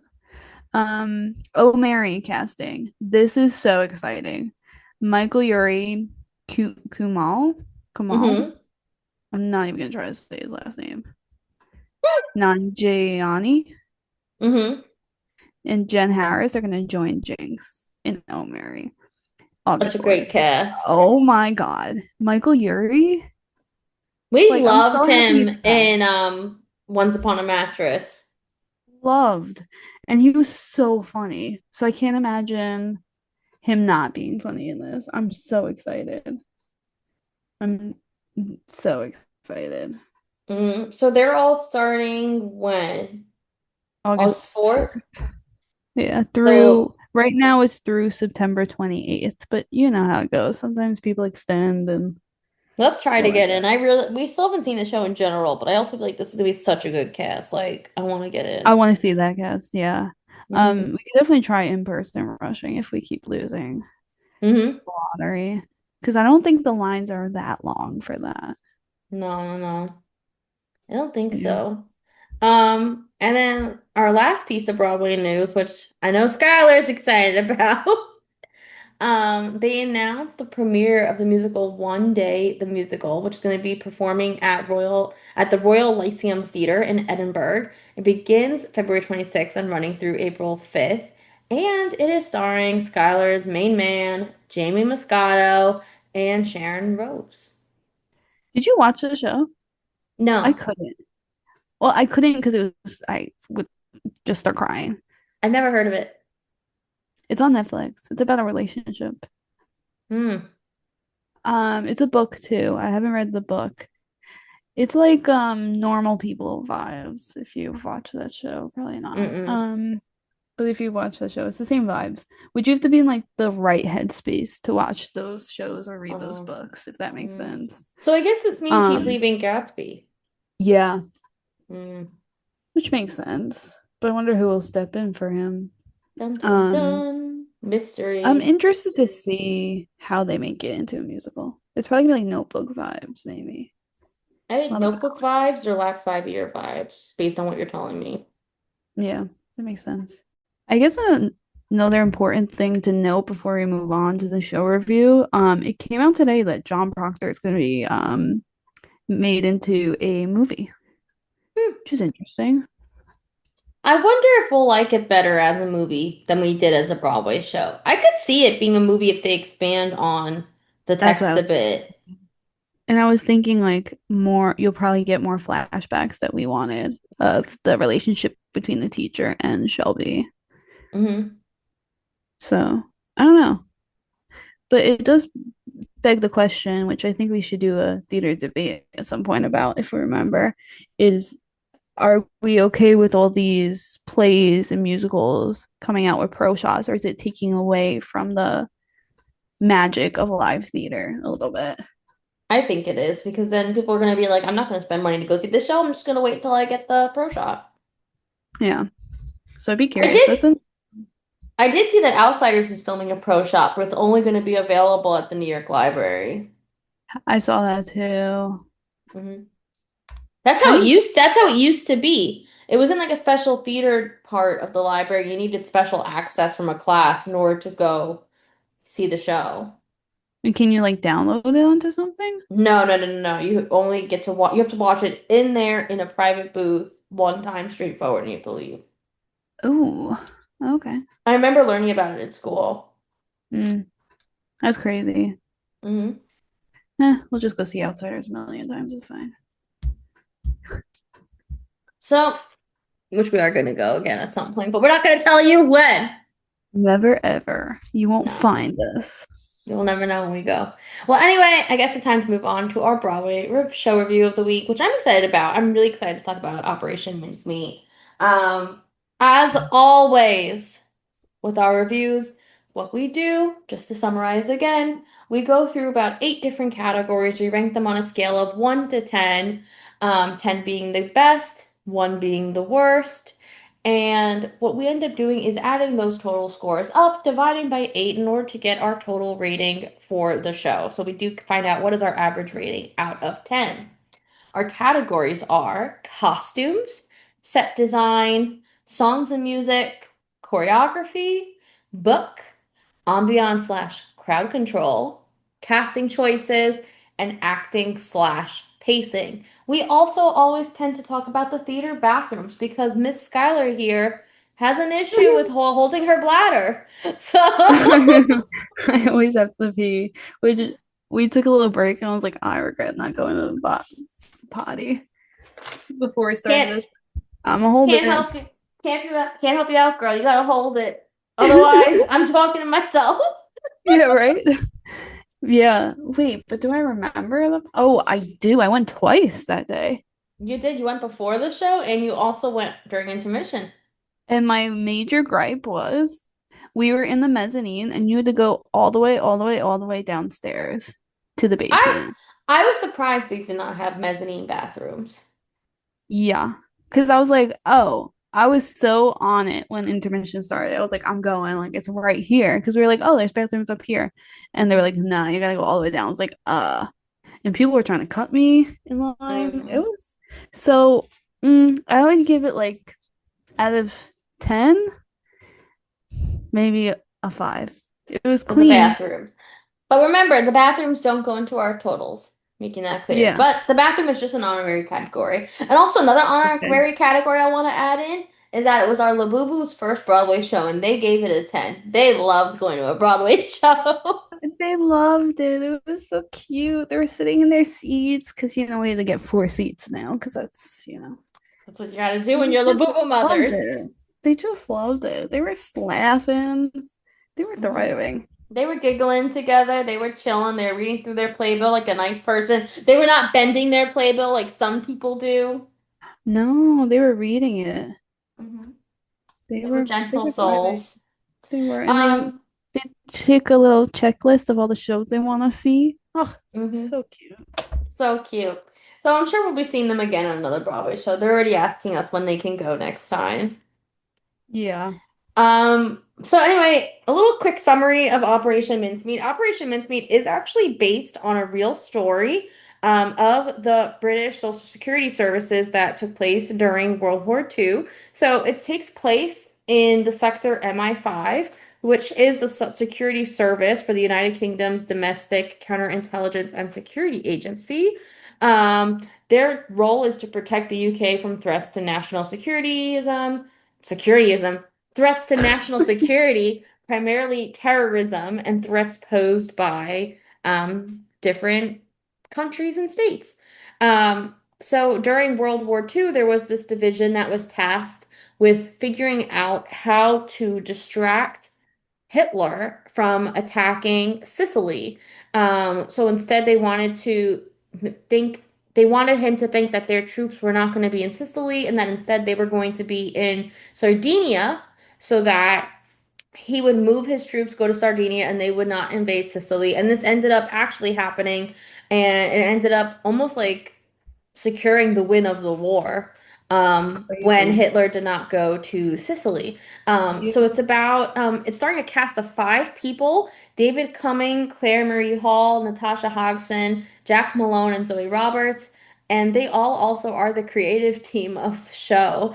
Oh Mary casting. This is so exciting. Michael Yuri Kumal. Hmm. I'm not even gonna try to say his last name. Nanjiani Hmm. and Jen Harris are gonna join Jinx in Oh Mary, That's a August great 4th. cast. Oh my God. Michael Yuri? We Like, I'm loved so happy him he's back. in Once Upon a Mattress. Loved. And he was so funny. So I can't imagine him not being funny in this. I'm so excited. I'm so excited. So they're all starting when? August August 4th? 4th. Yeah, So through right now it's through September 28th, but you know how it goes. Sometimes people extend and let's try to all that get jazz. in. We still haven't seen the show in general, but I also feel like this is gonna be such a good cast. Like, I want to get I in. want to see that cast, yeah. Hmm. We could definitely try in-person rushing if we keep losing Hmm. lottery. Because I don't think the lines are that long for that. No, no, no. I don't think Yeah. so. And then our last piece of Broadway news, which I know Skylar's excited about. They announced the premiere of the musical One Day the Musical, which is going to be performing at the Royal Lyceum Theatre in Edinburgh. It begins February 26th and running through April 5th. And it is starring Skylar's main man, Jamie Moscato, and Sharon Rose. Did you watch the show? I No, couldn't. Well, I couldn't because it was I would just start crying. I've never heard of it. It's on Netflix. It's about a relationship. Hmm. It's a book too. I haven't read the book. It's like normal people vibes if you've watched that show. Probably not. Mm-mm. But if you watch that show, it's the same vibes. Would you have to be in like the right headspace to watch those shows or read those Um, books, if that makes mm. sense? So I guess this means he's Um, leaving Gatsby. yeah, Mm. which makes sense. But I wonder who will step in for him. Dun dun Um, dun. I'm Mystery. interested to see how they make it into a musical. It's probably gonna be like Notebook vibes, maybe. I A think lot of Notebook vibes or last 5 year vibes, based on what you're telling me. yeah, that makes sense. I guess another important thing to note before we move on to the show review, it came out today that John Proctor is going to be made into a movie, Hmm. which is interesting. I wonder if we'll like it better as a movie than we did as a Broadway show. I could see it being a movie if they expand on the That's what I text a was, bit. and I was thinking like more, you'll probably get more flashbacks that we wanted of the relationship between the teacher and Shelby. Hmm. So I don't know, but it does beg the question, which I think we should do a theater debate at some point about, if we remember, is are we okay with all these plays and musicals coming out with pro shots, or is it taking away from the magic of live theater a little bit? I think it is because then people are going to be like, I'm not going to spend money to go see this show. I'm just going to wait till I get the pro shot. Yeah. So I'd be I curious. did That's a I did see that Outsiders is filming a pro shot, but it's only going to be available at the New York Library. I saw that too. Hmm. I think That's how it used to be. It was in like a special theater part of the library. You needed special access from a class in order to go see the show. can you like download it onto something? No, no, no, no, no. You only get to watch. You have to watch it in there in a private booth one time straightforward, and you have to leave. Oh, okay. I remember learning about it at school. Mm, that's crazy. Hmm. We'll just go see Outsiders a million times. It's fine. So, which we are going to go again at some point, but we're not going to tell you when. Never ever. You won't No. find us. You'll never know when we go. Well, anyway, I guess it's time to move on to our Broadway show review of the week, which I'm excited about. I'm really excited to talk about Operation Mincemeat. Um, as always, with our reviews, what we do, just to summarize again, we go through about 8 different categories. We rank them on a scale of 1 to 10, 10 being the best, 1 being the worst. And what we end up doing is adding those total scores up, dividing by 8 in order to get our total rating for the show. So we do find out what is our average rating out of 10. Our categories are costumes, set design, songs and music, choreography, book, ambiance slash crowd control, casting choices, and acting slash pacing. We also always tend to talk about the theater bathrooms because Miss Skylar here has an issue with holding her bladder. So I always have to pee. We took a little break and I was like, I regret not going to the potty before we started can't this. I'm gonna hold can't it. help you. Can't help you out, girl. You gotta hold it. Otherwise, I'm talking to myself. Yeah, right. Yeah. Wait, but do I remember them? Oh, I do. I went twice that day. You did. You went before the show, and you also went during intermission. And my major gripe was we were in the mezzanine and you had to go all the way, all the way, all the way downstairs to the I basement. I was surprised they did not have mezzanine bathrooms. Yeah. Because I was like, oh, I was so on it when intermission started. I was like, I'm going, like, it's right here. Because we were like, oh, there's bathrooms up here. And they were like, nah, you gotta go all the way down. I was like, and people were trying to cut me in line. It Mm-hmm. was so, I would give it like out of 10, maybe a 5. It was The clean. bathrooms. But remember, the bathrooms don't go into our totals, making that clear. Yeah. But the bathroom is just an honorary category. And also another Okay. honorary category I want to add in is that it was our Labubu's first Broadway show, and they gave it a 10. They loved going to a Broadway show. They loved it. It was so cute. They were sitting in their seats because, we had to get 4 seats now because that's. That's what you gotta do when They you're just Labubu loved mothers. it. They just loved it. They were laughing. They were Mhm. thriving. They were giggling together. They were chilling. They were reading through their playbill like a nice person. They were not bending their playbill like some people do. No, they were reading it. Mhm. They They were were they gentle were thriving. souls. They were, and they Um, they took a little checklist of all the shows they want to see. Oh, mhm. so cute. So cute. So I'm sure we'll be seeing them again on another Broadway show. They're already asking us when they can go next time. Yeah. So anyway, a little quick summary of Operation Mincemeat. Operation Mincemeat is actually based on a real story of the British Social Security services that took place during World War II. So it takes place in the sector MI5, which is the security service for the United Kingdom's domestic counterintelligence and security agency. Their role is to protect the UK from threats to national securityism, threats to national security, primarily terrorism, and threats posed by different countries and states. So during World War II, there was this division that was tasked with figuring out how to distract Hitler from attacking Sicily. So instead, think they wanted him to think that their troops were not going to be in Sicily and that instead they were going to be in Sardinia so that he would move his troops, go to Sardinia, and they would not invade Sicily. And this ended up actually happening, and it ended up almost like securing the win of the war when Crazy. Hitler did not go to Sicily. So Yeah. it's starring a cast of five people: David Cumming, Claire Marie Hall, Natasha Hodgson, Jack Malone, and Zoe Roberts. And they all also are the creative team of the show.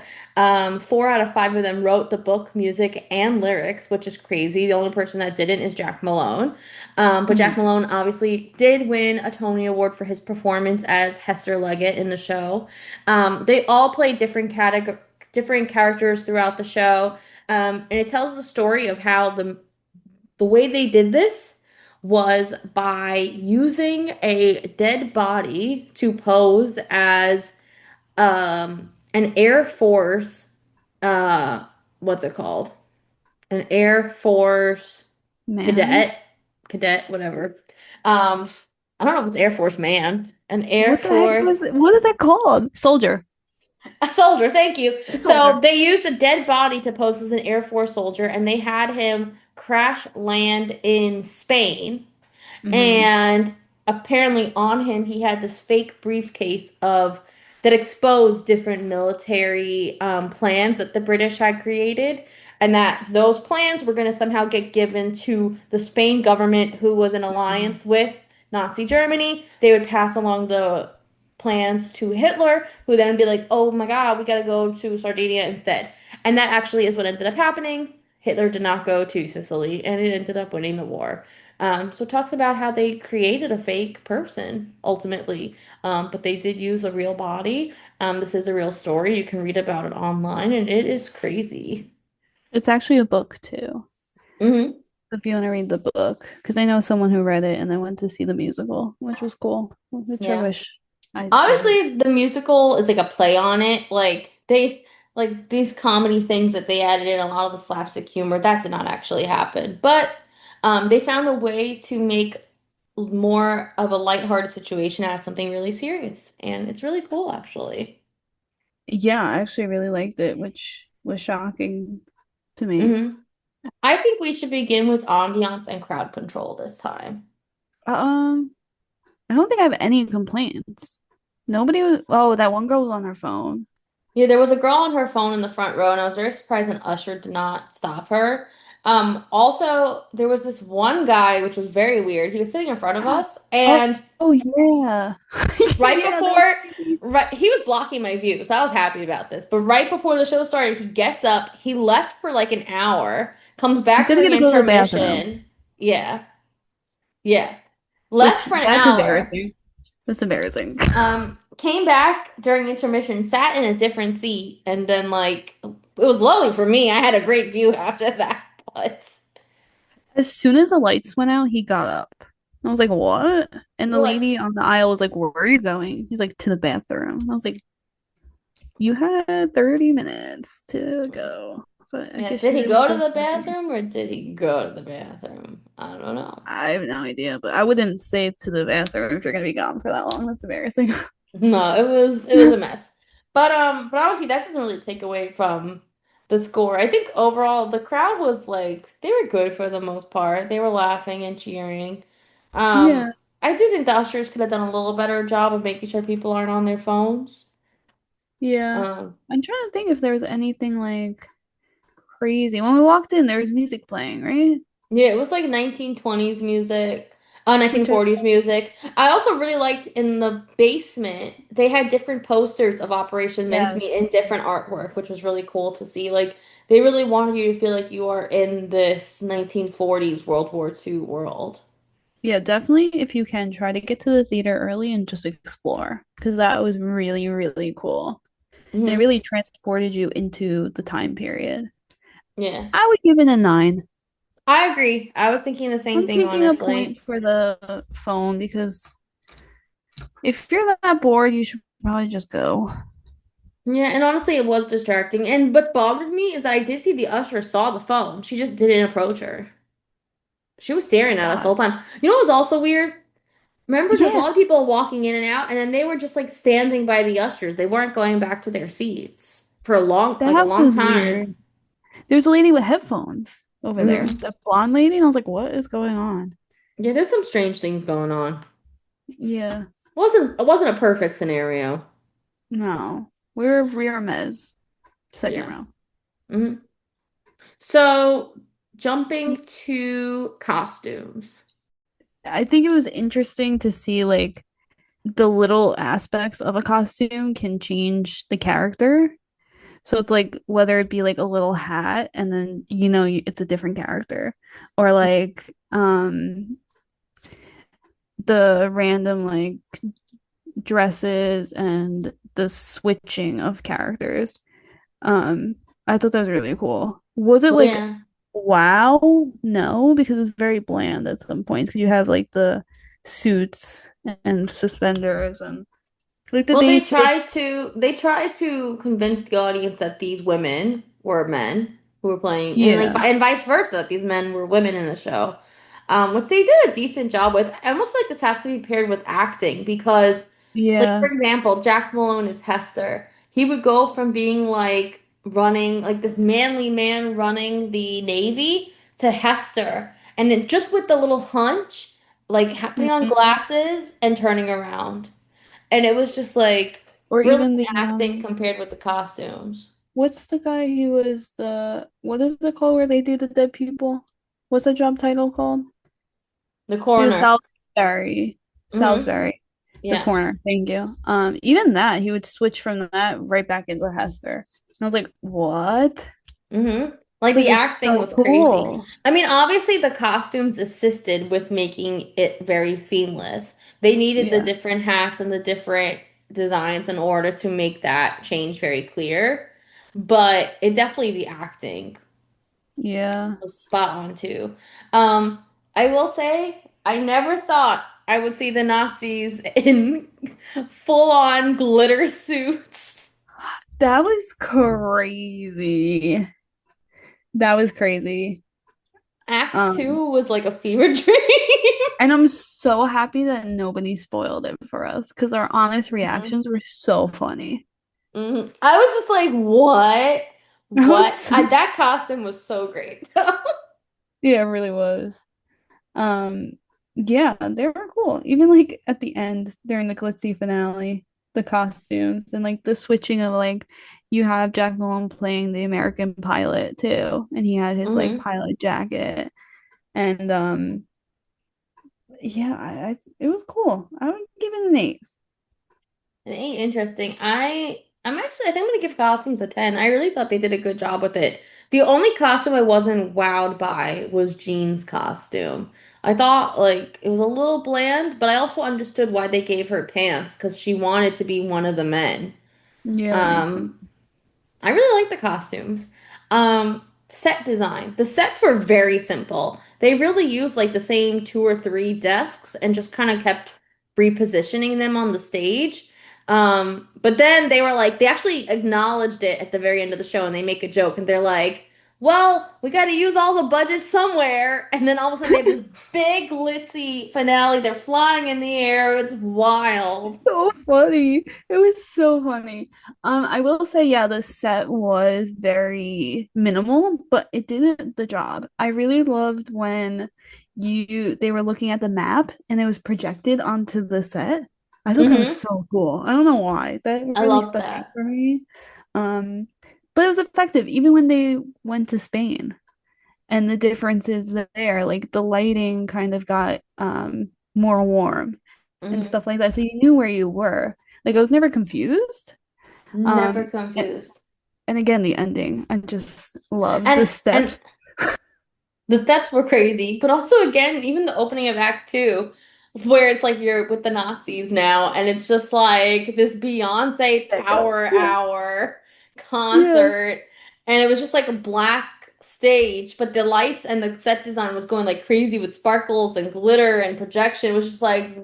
Four out of five of them wrote the book, music, and lyrics, which is crazy. The only person that didn't is Jack Malone. But Mhm. Jack Malone obviously did win a Tony Award for his performance as Hester Leggett in the show. They all play different characters throughout the show, and it tells the story of how the way they did this was by using a dead body to pose as an Air Force, uh, what's it called? An Air Force Man. cadet, whatever. Um, I don't know if it's Air Force man, an Air What the heck was Force, it? What is that called? Soldier. a soldier. Thank you. A So soldier. they used a dead body to pose as an Air Force soldier, and they had him crash land in Spain. Hmm. And apparently on him he had this fake briefcase of that exposed different military plans that the British had created, and that those plans were going to somehow get given to the Spain government, who was in alliance with Nazi Germany. They would pass along the plans to Hitler, who then would be like, "Oh my God, we got to go to Sardinia instead." And that actually is what ended up happening. Hitler did not go to Sicily, and it ended up winning the war. So it talks about how they created a fake person ultimately, but they did use a real body. This is a real story. You can read about it online, and it is crazy. It's actually a book too. Hmm. If you want to read the book, because I know someone who read it and then went to see the musical, which was cool. Which I Yeah. wish I had. Obviously, the musical is like a play on it. Like like these comedy things that they added in, a lot of the slapstick humor, that did not actually happen. But they found a way to make more of a lighthearted situation out of something really serious, and it's really cool, actually. Yeah, I actually really liked it, which was shocking to me. hmm I think we should begin with ambiance and crowd control this time. Um, I don't think I have any complaints. Nobody was, oh, that one girl was on her phone. Yeah, there was a girl on her phone in the front row, and I was very surprised an usher did not stop her. Also, there was this one guy, which was very weird. He was sitting in front of us, Oh, and oh yeah. right Yeah, that was before, crazy. right, he was blocking my view, so I was happy about this. But right before the show started, he gets up, he left for like an hour, comes He back said he had during to go to the bathroom, intermission. Yeah, yeah, left which for an that's hour. embarrassing. That's embarrassing. Came back during intermission, sat in a different seat, and then like it was lovely for me. I had a great view after that, but As soon as the lights went out, he got up. I was like, what? And the well, like, lady on the aisle was like, where are you going? He's like, to the bathroom. I was like, you had 30 minutes to go. But I yeah, guess did you he really go to don't the have any. bathroom or did he go to the bathroom? I don't know. I have no idea, but I wouldn't say to the bathroom if you're gonna be gone for that long. That's embarrassing. No, it was a mess. But honestly, that doesn't really take away from the score. I think overall the crowd was like they were good for the most part. They were laughing and cheering. Yeah, I do think the ushers could have done a little better job of making sure people aren't on their phones. yeah. Um, I'm trying to think if there was anything like crazy. When we walked in, there was music playing, right? yeah, it was like 1920s music, Which I 1940s music. I also really liked in the basement, they had different posters of Operation Mincemeat yes. and different artwork, which was really cool to see. Like they really wanted you to feel like you are in this 1940s World War II world. Yeah, definitely if you can try to get to the theater early and just explore because that was really, really cool. And it hmm really transported you into the time period. Yeah, I would give it a 9. I agree. I was thinking the same I'm thing, taking a honestly. point for the phone because if you're that bored, you should probably just go. Yeah, and honestly, it was distracting. And what bothered me is that I did see the usher saw the phone. She just didn't approach her. She was staring at us the God. whole time. You know what was also weird? Remember, there's a Yeah, lot of people walking in and out, and then they were just like standing by the ushers. They weren't going back to their seats for a that long was time. weird. There's a lady with headphones over there. hmm The blonde lady, and I was like, what is going on? Yeah, there's some strange things going on. Yeah, It wasn't a perfect scenario. no. We're rear mez, second Yeah. row. hmm So, jumping to costumes. I think it was interesting to see like the little aspects of a costume can change the character. So it's like whether it be like a little hat and then it's a different character or like the random like dresses and the switching of characters. Um I thought that was really cool. Was it Well, like yeah. wow? No, because it was very bland at some points because you have like the suits and suspenders and like the Well, basic. they tried to convince the audience that these women were men who were playing, and Yeah. and vice versa, that these men were women in the show, which they did a decent job with. I almost feel like this has to be paired with acting because, like for Yeah. example, Jack Malone is Hester. He would go from being like running like this manly man running the Navy to Hester, and then just with the little hunch, like putting on Mhm. glasses and turning around. And it was just like Or brilliant even the acting compared with the costumes. what's the guy who was the what is it called where they do the dead people? What's the job title called? The He was coroner. Salisbury. hmm Salisbury, the Yeah. corner. Thank you. Even that he would switch from that right back into Hester. And I was like, what? hmm Like It's like the just acting so was crazy. cool. I mean, obviously the costumes assisted with making it very seamless. They needed the Yeah. different hats and the different designs in order to make that change very clear. But it definitely the acting Yeah. was spot on too. Um, I will say I never thought I would see the Nazis in full on glitter suits. That was crazy. That was crazy. Act Um, two was like a fever dream. and I'm so happy that nobody spoiled it for us because our honest Mhm. reactions were so funny. I was just like, what? I was What? so, That costume was so great. yeah, it really was. Um, yeah, they were cool. Even like at the end during the glitzy finale, the costumes and like the switching of like you have Jack Malone playing the American pilot too, and he had his like hmm pilot jacket. And yeah, it was cool. I would give it an 8. It ain't interesting. I'm actually I think I'm gonna give costumes a 10. I really thought they did a good job with it. The only costume I wasn't wowed by was Jean's costume. I thought like it was a little bland, but I also understood why they gave her pants because she wanted to be one of the men. Yeah, that makes sense. Um, I really like the costumes. Set design. The sets were very simple. They really used like the same two or three desks and just kind of kept repositioning them on the stage. But then they were like, they actually acknowledged it at the very end of the show and they make a joke and they're like, well, we got to use all the budget somewhere. And then all of a sudden they have this big glitzy finale. They're flying in the air. It's wild. So funny. It was so funny. I will say, yeah, the set was very minimal, but it did the job. I really loved when they were looking at the map and it was projected onto the set. I thought that was hmm so cool. I don't know why. That I really love stuck out that. for me. Um, but it was effective even when they went to Spain. And the differences there, like the lighting kind of got more warm and hmm stuff like that. So you knew where you were. Like I was never confused. Never Um and, confused. and again the ending. I just loved the And steps. the steps were crazy, but also again, even the opening of Act Two, where it's like you're with the Nazis now, and it's just like this Beyonce Echo. Power Yeah. Hour Yeah. concert, and it was just like a black stage, but the lights and the set design was going like crazy with sparkles and glitter and projection. It was just like,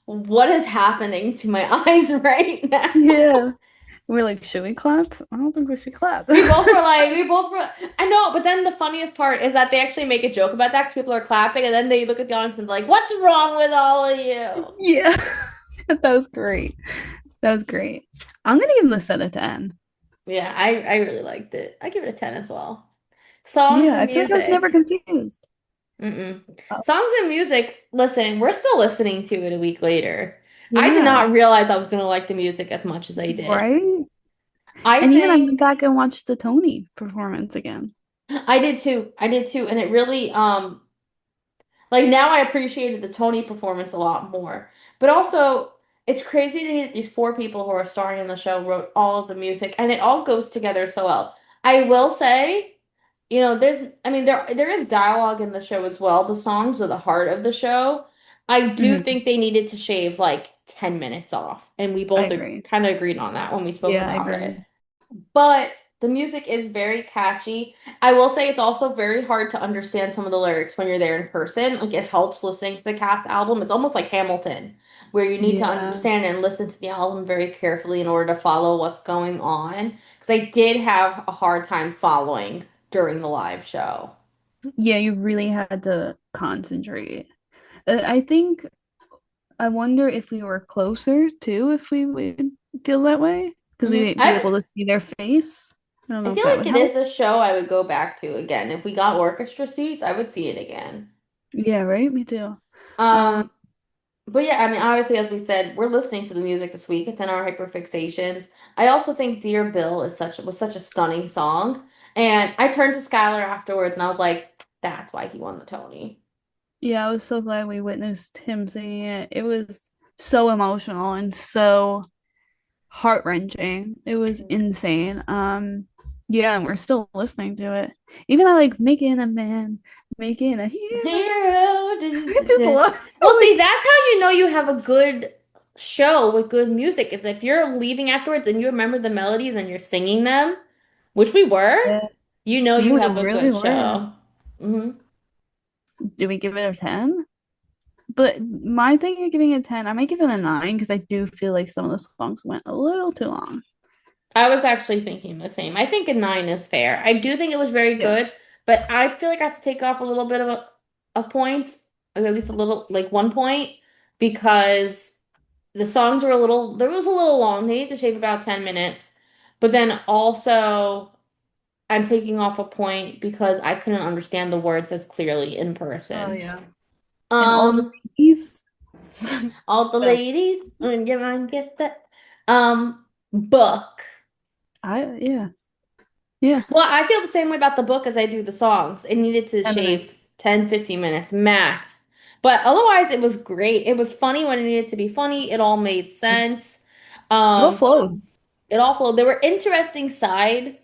what is happening to my eyes right now? Yeah. We're like, should we clap? I don't think we should clap. We both were, I know, but then the funniest part is that they actually make a joke about that because people are clapping, and then they look at the audience and like, what's wrong with all of you? Yeah. That was great. That was great. I'm gonna give this set a 10. Yeah, I really liked it. I give it a 10 as well. Songs Yeah, and I feel like I was never music. confused. Mm-mm. Oh, Songs and music, listen, we're still listening to it a week later. I did yeah, not realize I was gonna like the music as much as I did. right? I And even I went think back and watched the Tony performance again. I did too. I did too. And it really like now I appreciated the Tony performance a lot more. But also, it's crazy to me that these four people who are starring in the show wrote all of the music and it all goes together so well. I will say, I mean there is dialogue in the show as well. The songs are the heart of the show. I do Hmm. think they needed to shave like 10 minutes off, and we I both agree. kind of agreed on that when we spoke Yeah, I about it. agree. But the music is very catchy. I will say it's also very hard to understand some of the lyrics when you're there in person. Like it helps listening to the Cats album. It's almost like Hamilton, where you need to Yeah. understand and listen to the album very carefully in order to follow what's going on. Because I did have a hard time following during the live show. Yeah, you really had to concentrate. I think I wonder if we were closer too, if we would feel that way, because we'd be able to see their face. I don't I know if feel that like would it help. is a show I would go back to again. If we got orchestra seats, I would see it again. Yeah, right? Me too. Um, Um, But yeah, I mean, obviously, as we said, we're listening to the music this week. It's in our hyperfixations. I also think "Dear Bill" was such a stunning song, and I turned to Skylar afterwards, and I was like, "That's why he won the Tony." yeah, I was so glad we witnessed him singing it. It was so emotional and so heart-wrenching. It was insane. Yeah, and we're still listening to it. Even I like making a man, making a hero. Hero. I just love Well, like see, that's how you know you have a good show with good music. Is if you're leaving afterwards and you remember the melodies and you're singing them, which we were, yeah, you know we you have a really good were. show. hmm Do we give it a 10? But my thing of giving it a 10, I might give it a 9 because I do feel like some of the songs went a little too long. I was actually thinking the same. I think a nine is fair. I do think it was very Yeah. good, but I feel like I have to take off a little bit of a point, or at least a little, like 1 point, because the songs were a little, there was a little long. They need to shave about 10 minutes. But then also, I'm taking off a point because I couldn't understand the words as clearly in Oh person. yeah. And all the Um, ladies. all the So ladies, when your mind gets that. Book. I yeah. Yeah. Well, I feel the same way about the book as I do the songs. It needed to 10 minutes. shave 10, 15 minutes max. But otherwise, it was great. It was funny when it needed to be funny. It all made It sense. all Um, flowed. it all flowed. There were interesting side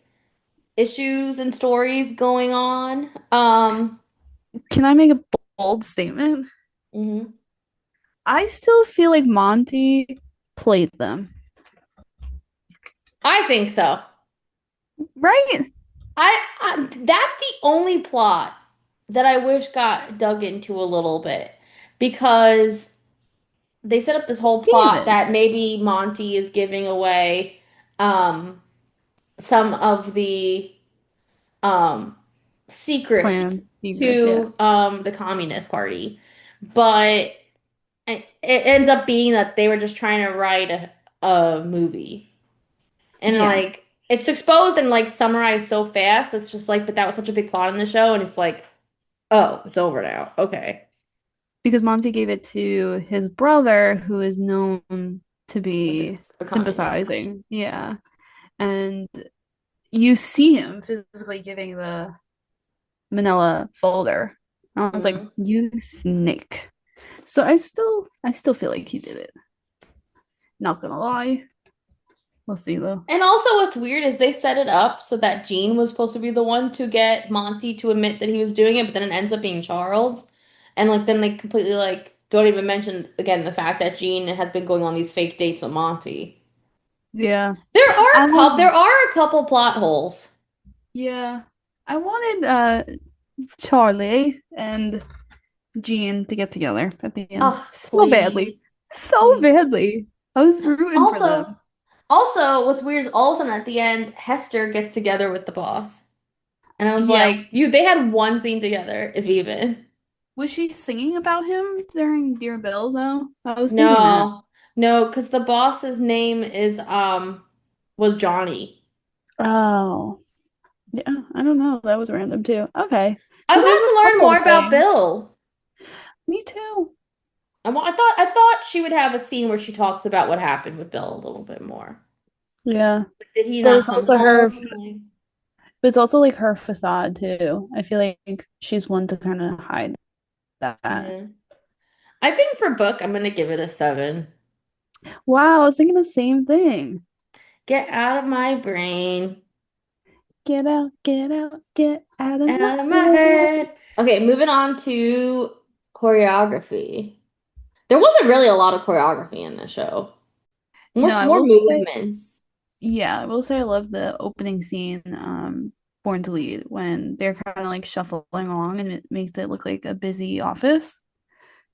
issues and stories going on. Can I make a bold statement? Mhm. I still feel like Monty played them. I think so. Right? That's the only plot that I wish got dug into a little bit because they set up this whole plot David. that maybe Monty is giving away um some of the um secrets Plans, secrets, yeah. to the Communist Party. But it ends up being that they were just trying to write a movie. And Yeah. like it's exposed and like summarized so fast. It's just like, but that was such a big plot in the show, and it's like, oh, it's over now. Okay. Because Monty gave it to his brother, who is known to As be a communist. sympathizing. Yeah. And you see him physically giving the manila folder. I was like, Mhm. you snake. So I still feel like he did it. Not gonna lie. We'll see though. And also, what's weird is they set it up so that Gene was supposed to be the one to get Monty to admit that he was doing it, but then it ends up being Charles. And like then they completely like don't even mention again the fact that Gene has been going on these fake dates with Monty. Yeah. There are a couple plot holes. Yeah. I wanted Charlie and Jean to get together at the end. Oh, So badly. please, So please. badly. I was rooting for Also, them. what's weird is all of a sudden at the end, Hester gets together with the boss. And I was Yeah. like, they had one scene together, if even. Was she singing about him during Dear Bill though? I was thinking that. No, no, because the boss's name is was Johnny. Oh. Yeah, I don't know. That was random too. Okay. I So there's want a to learn couple more of about things. Bill. Me too. I thought she would have a scene where she talks about what happened with Bill a little bit more. Yeah. Did he But not it's come also her home? Like, but it's also like her facade too. I feel like she's one to kind of hide that. yeah. I think for book, I'm gonna give it a 7. Wow, I was thinking the same thing. Get out of my brain, Get out of my out of my head. head. Okay, moving on to choreography. There wasn't really a lot of choreography in this show. No, I More will say, movements. yeah, I will say I love the opening scene, Born to Lead, when they're kind of like shuffling along and it makes it look like a busy office.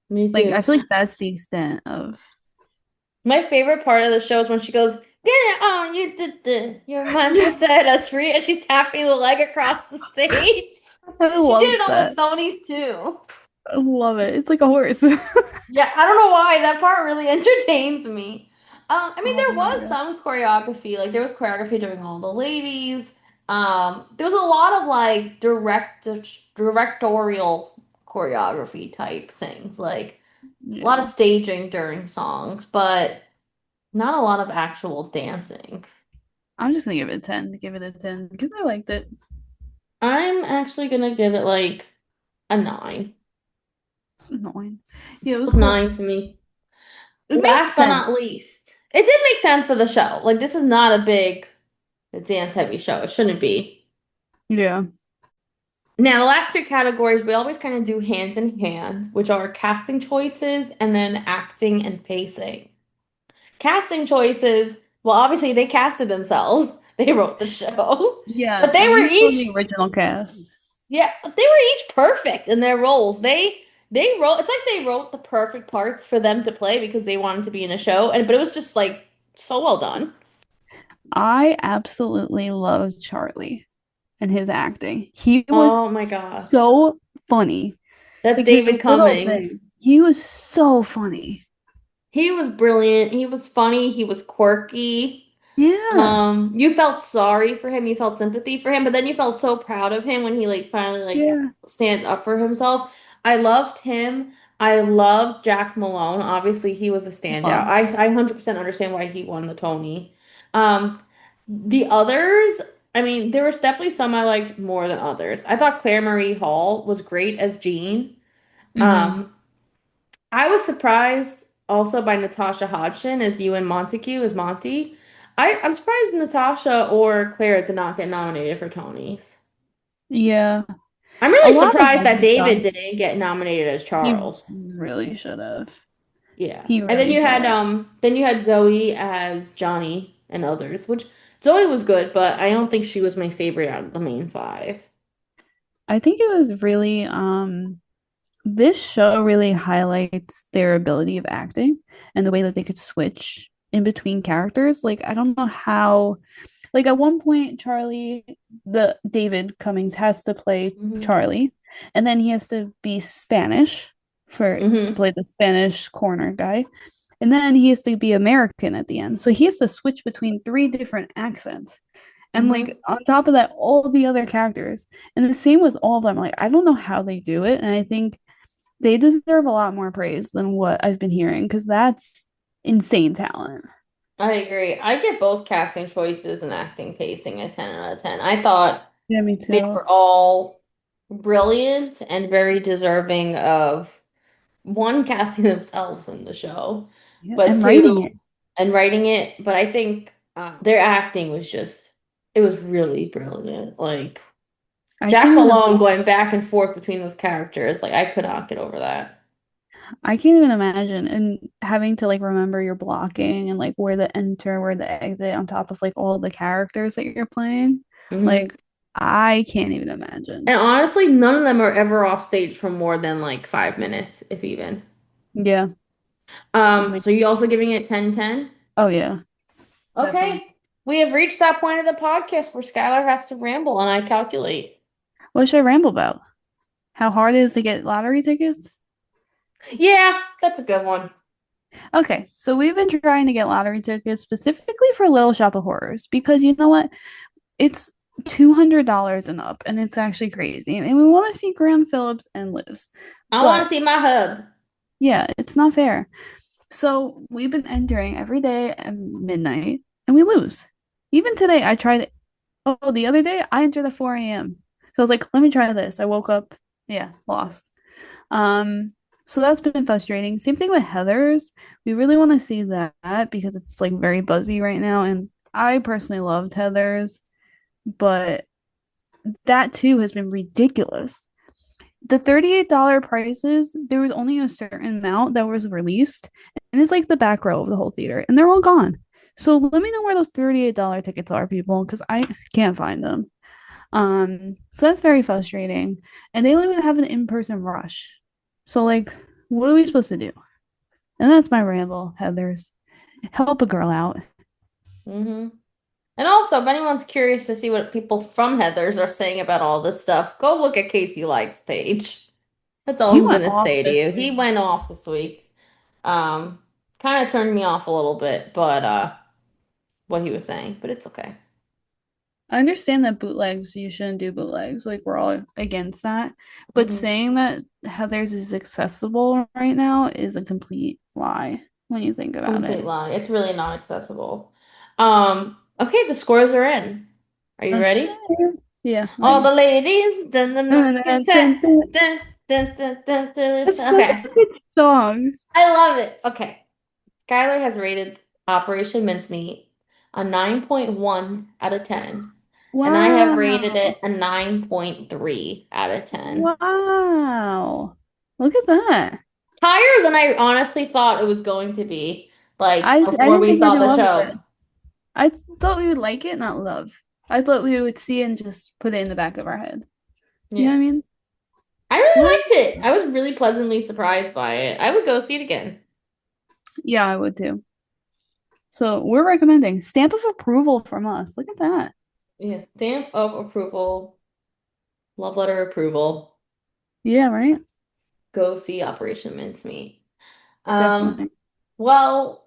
Me Like too. I feel like that's the extent of My favorite part of the show is when she goes, "Get it on, your mind will set us free," and she's tapping the leg across the stage. I She did love it on the that. Tonys too. I love it. It's like a horse. Yeah, I don't know why. That part really entertains me. I mean, Oh there my was God. some choreography. Like there was choreography during all the ladies. There was a lot of like directorial choreography type things, like a lot of Yeah. staging during songs, but not a lot of actual dancing. I'm just gonna give it a 10. Give it a 10 because I liked it. I'm actually gonna give it like a 9. It's annoying. Yeah, it was It was cool. 9 to me. It made Last but sense. not least, it did make sense for the show. Like this is not a big dance heavy show. It shouldn't be. Yeah. Now, the last two categories we always kind of do hands in hand, which are casting choices and then acting and pacing. Casting choices, well, obviously they casted themselves. They wrote the show. Yeah, But they at were least for each the original cast. Yeah, they were each perfect in their roles. They wrote it's like they wrote the perfect parts for them to play because they wanted to be in a show, and but it was just like so well done. I absolutely love Charlie and his acting. He was Oh my gosh. so funny. That's Like his David little Cummings. thing. He was so funny. He was brilliant. He was funny. He was quirky. Yeah. You felt sorry for him, you felt sympathy for him, but then you felt so proud of him when he like finally like Yeah. stands up for himself. I loved him. I loved Jack Malone. Obviously, he was a standout. Loved. I 100% understand why he won the Tony. The others, I mean, there was definitely some I liked more than others. I thought Claire Marie Hall was great as Jean. Hmm. Um, I was surprised also by Natasha Hodgson as Ewan Montague as Monty. I'm surprised Natasha or Claire did not get nominated for Tonys. Yeah. I'm A really lot of surprised that other stuff. David didn't get nominated as He Charles. really should have. Yeah. He And then really you should had have. Zoe as Johnny and others, which Zoe was good, but I don't think she was my favorite out of the main five. I think it was really this show really highlights their ability of acting and the way that they could switch in between characters. Like I don't know how like at one point Charlie the David Cummings has to play Hmm. Charlie and then he has to be Spanish for to Hmm. play the Spanish corner guy. And then he has to be American at the end. So he has to switch between three different accents. And like Hmm. on top of that, all the other characters. And the same with all of them. Like I don't know how they do it. And I think they deserve a lot more praise than what I've been hearing because that's insane talent. I agree. I get both casting choices and acting pacing a 10 out of 10. I thought Yeah, me they too. were all brilliant and very deserving of one, casting themselves in the show, Yeah, but and writing two, it. and writing it. But I think their acting was just, it was really brilliant. Like I Jack can't even Malone imagine. going back and forth between those characters, like I could not get over that. I can't even imagine and having to like remember your blocking and like where to enter, where to exit on top of like all the characters that you're playing. Hmm. Like I can't even imagine. And honestly, none of them are ever off stage for more than like 5 minutes, if even. Yeah. I mean, So you also giving it 10/10? oh yeah, definitely. Okay. We have reached that point of the podcast where Skylar has to ramble and I calculate. What should I ramble about? How hard it is to get lottery tickets? Yeah, that's a good one. Okay, so we've been trying to get lottery tickets specifically for Little Shop of Horrors because you know what? It's $200 and up, and it's actually crazy. And we want to see Graham Phillips and Liz. I want to But see my hub. yeah, it's not fair. So we've been entering every day at midnight and we lose. Even today, I tried. Oh, the other day, I entered at 4 a.m. So I was like, let me try this. I woke up, yeah, lost. Um, so that's been frustrating. Same thing with Heather's. We really want to see that because it's like very buzzy right now. And I personally loved Heather's, but that too has been ridiculous. The $38 prices, there was only a certain amount that was released, and it's like the back row of the whole theater, and they're all gone. So let me know where those $38 tickets are, people, because I can't find them. So that's very frustrating. And they don't even have an in-person rush. So like, what are we supposed to do? And that's my ramble, Heather's. Help a girl out. Hmm. And also, if anyone's curious to see what people from Heathers are saying about all this stuff, go look at Casey Likes page. That's all He I'm went gonna off say to this you. He week. went off this week. Um, Kind of turned me off a little bit, but what he was saying, but it's okay. I understand that bootlegs, you shouldn't do bootlegs. Like, we're all against that. But Hmm. saying that Heather's is accessible right now is a complete lie when you think about it. Complete lie. It's really not accessible. Okay, the scores are in. Are you Oh, shit. ready? Yeah, All the ready. ladies, dun dun dun, dun dun dun dun dun That's dun. such a Okay, good song. I love it. Okay, Skylar has rated Operation Mincemeat a 9.1 out of 10, and I have rated Wow. it a 9.3 out of 10. Wow. Look at that. Higher than I honestly thought it was going to be, like I before didn't we think we're saw gonna the love show. it. I thought we would like it, not love. I thought we would see and just put it in the back of our head. You know what Yeah. I mean? I really What? liked it. I was really pleasantly surprised by it. I would go see it again. Yeah, I would too. So we're recommending stamp of approval from us. Look at that. Yeah, stamp of approval, love letter approval. Yeah, right? Go see Operation Mincemeat. Um, Definitely. well,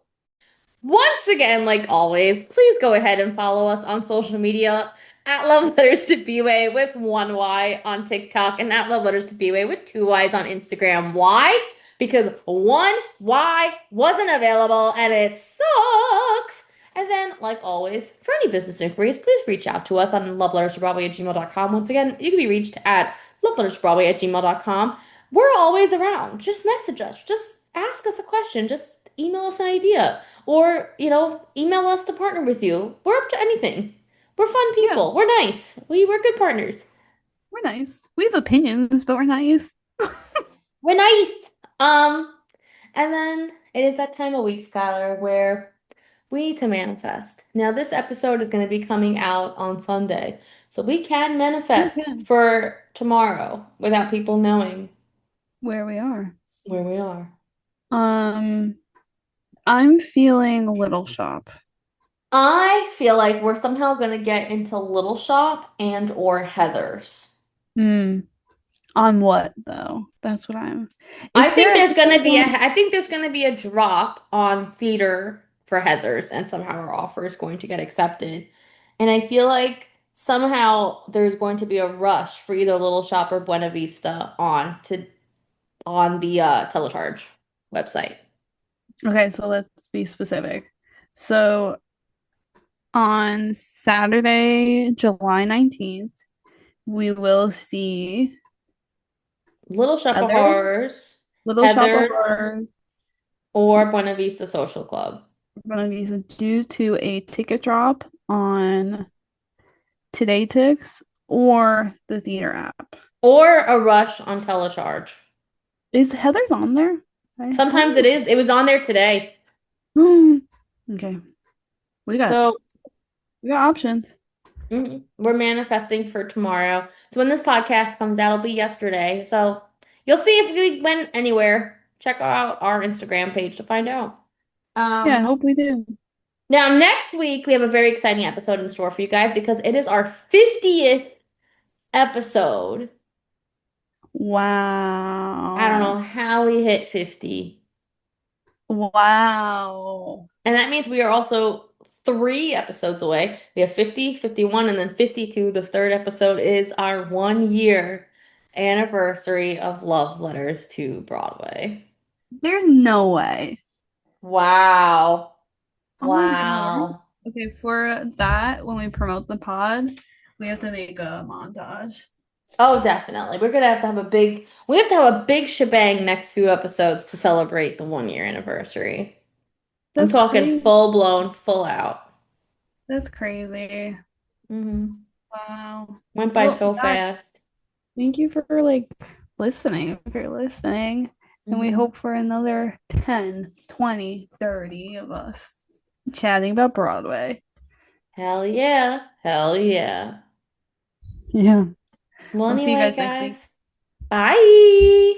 once again, like always, please go ahead and follow us on social media at Love Letters to Bway with one Y on TikTok and at Love Letters to Bway with two Ys on Instagram. Why? Because one Y wasn't available and it sucks. And then, like always, for any business inquiries, please reach out to us on loveletterstobroadway@gmail.com. Once again, you can be reached at loveletterstobroadway@gmail.com. We're always around. Just message us. Just ask us a question. Just email us an idea. Or, email us to partner with you. We're up to anything. We're fun Yeah, people. We're nice. We're good partners. we're nice. We have opinions, but we're nice. We're nice. Um, and then it is that time of week, Skylar, where we need to manifest. Now, this episode is going to be coming out on Sunday, so we can manifest Okay. for tomorrow without people knowing Where we are. where we are. Um, I'm feeling Little Shop. I feel like we're somehow going to get into Little Shop and or Heather's. Hmm. On what though? That's what I'm. I Is there think a there's gonna Heather's be a on? I think there's gonna be a drop on theater for Heathers, and somehow our offer is going to get accepted. And I feel like somehow there's going to be a rush for either Little Shop or Buena Vista on the telecharge website. Okay, so let's be specific. So on Saturday, July 19th, we will see Little Shop of Heather, Horrors, Little Shop of Heathers, Horrors, or Buena Vista Social Club, Buena Vista due to a ticket drop on Today Tix or the theater app. or a rush on telecharge. Is Heather's on there? I Sometimes don't it is. It was on there today. know. Okay, we got So we got options. We're manifesting for tomorrow. So when this podcast comes out, it'll be yesterday. So you'll see if we went anywhere. Check out our Instagram page to find out. Yeah, I Um, hope we do. Now next week we have a very exciting episode in store for you guys because it is our 50th episode. I don't Wow. know how we hit 50. Wow. And that means we are also three episodes away. We have 50, 51, and then 52. The third episode is our 1 year anniversary of Love Letters to Broadway. There's no way. Wow. Oh my God. Wow. Okay, for that, when we promote the pod, we have to make a montage. Oh, definitely. We're gonna have to have a big shebang next few episodes to celebrate the 1 year anniversary. I'm That's talking crazy. full blown, full out. That's crazy. Hmm Wow. Went by Well, so guys, fast. thank you for listening. If you're listening, and we Hmm hope for another 10, 20, 30 of us chatting about Broadway. Hell yeah. Hell yeah. Yeah. Well, I'll see you anyway, guys next week. guys. Bye.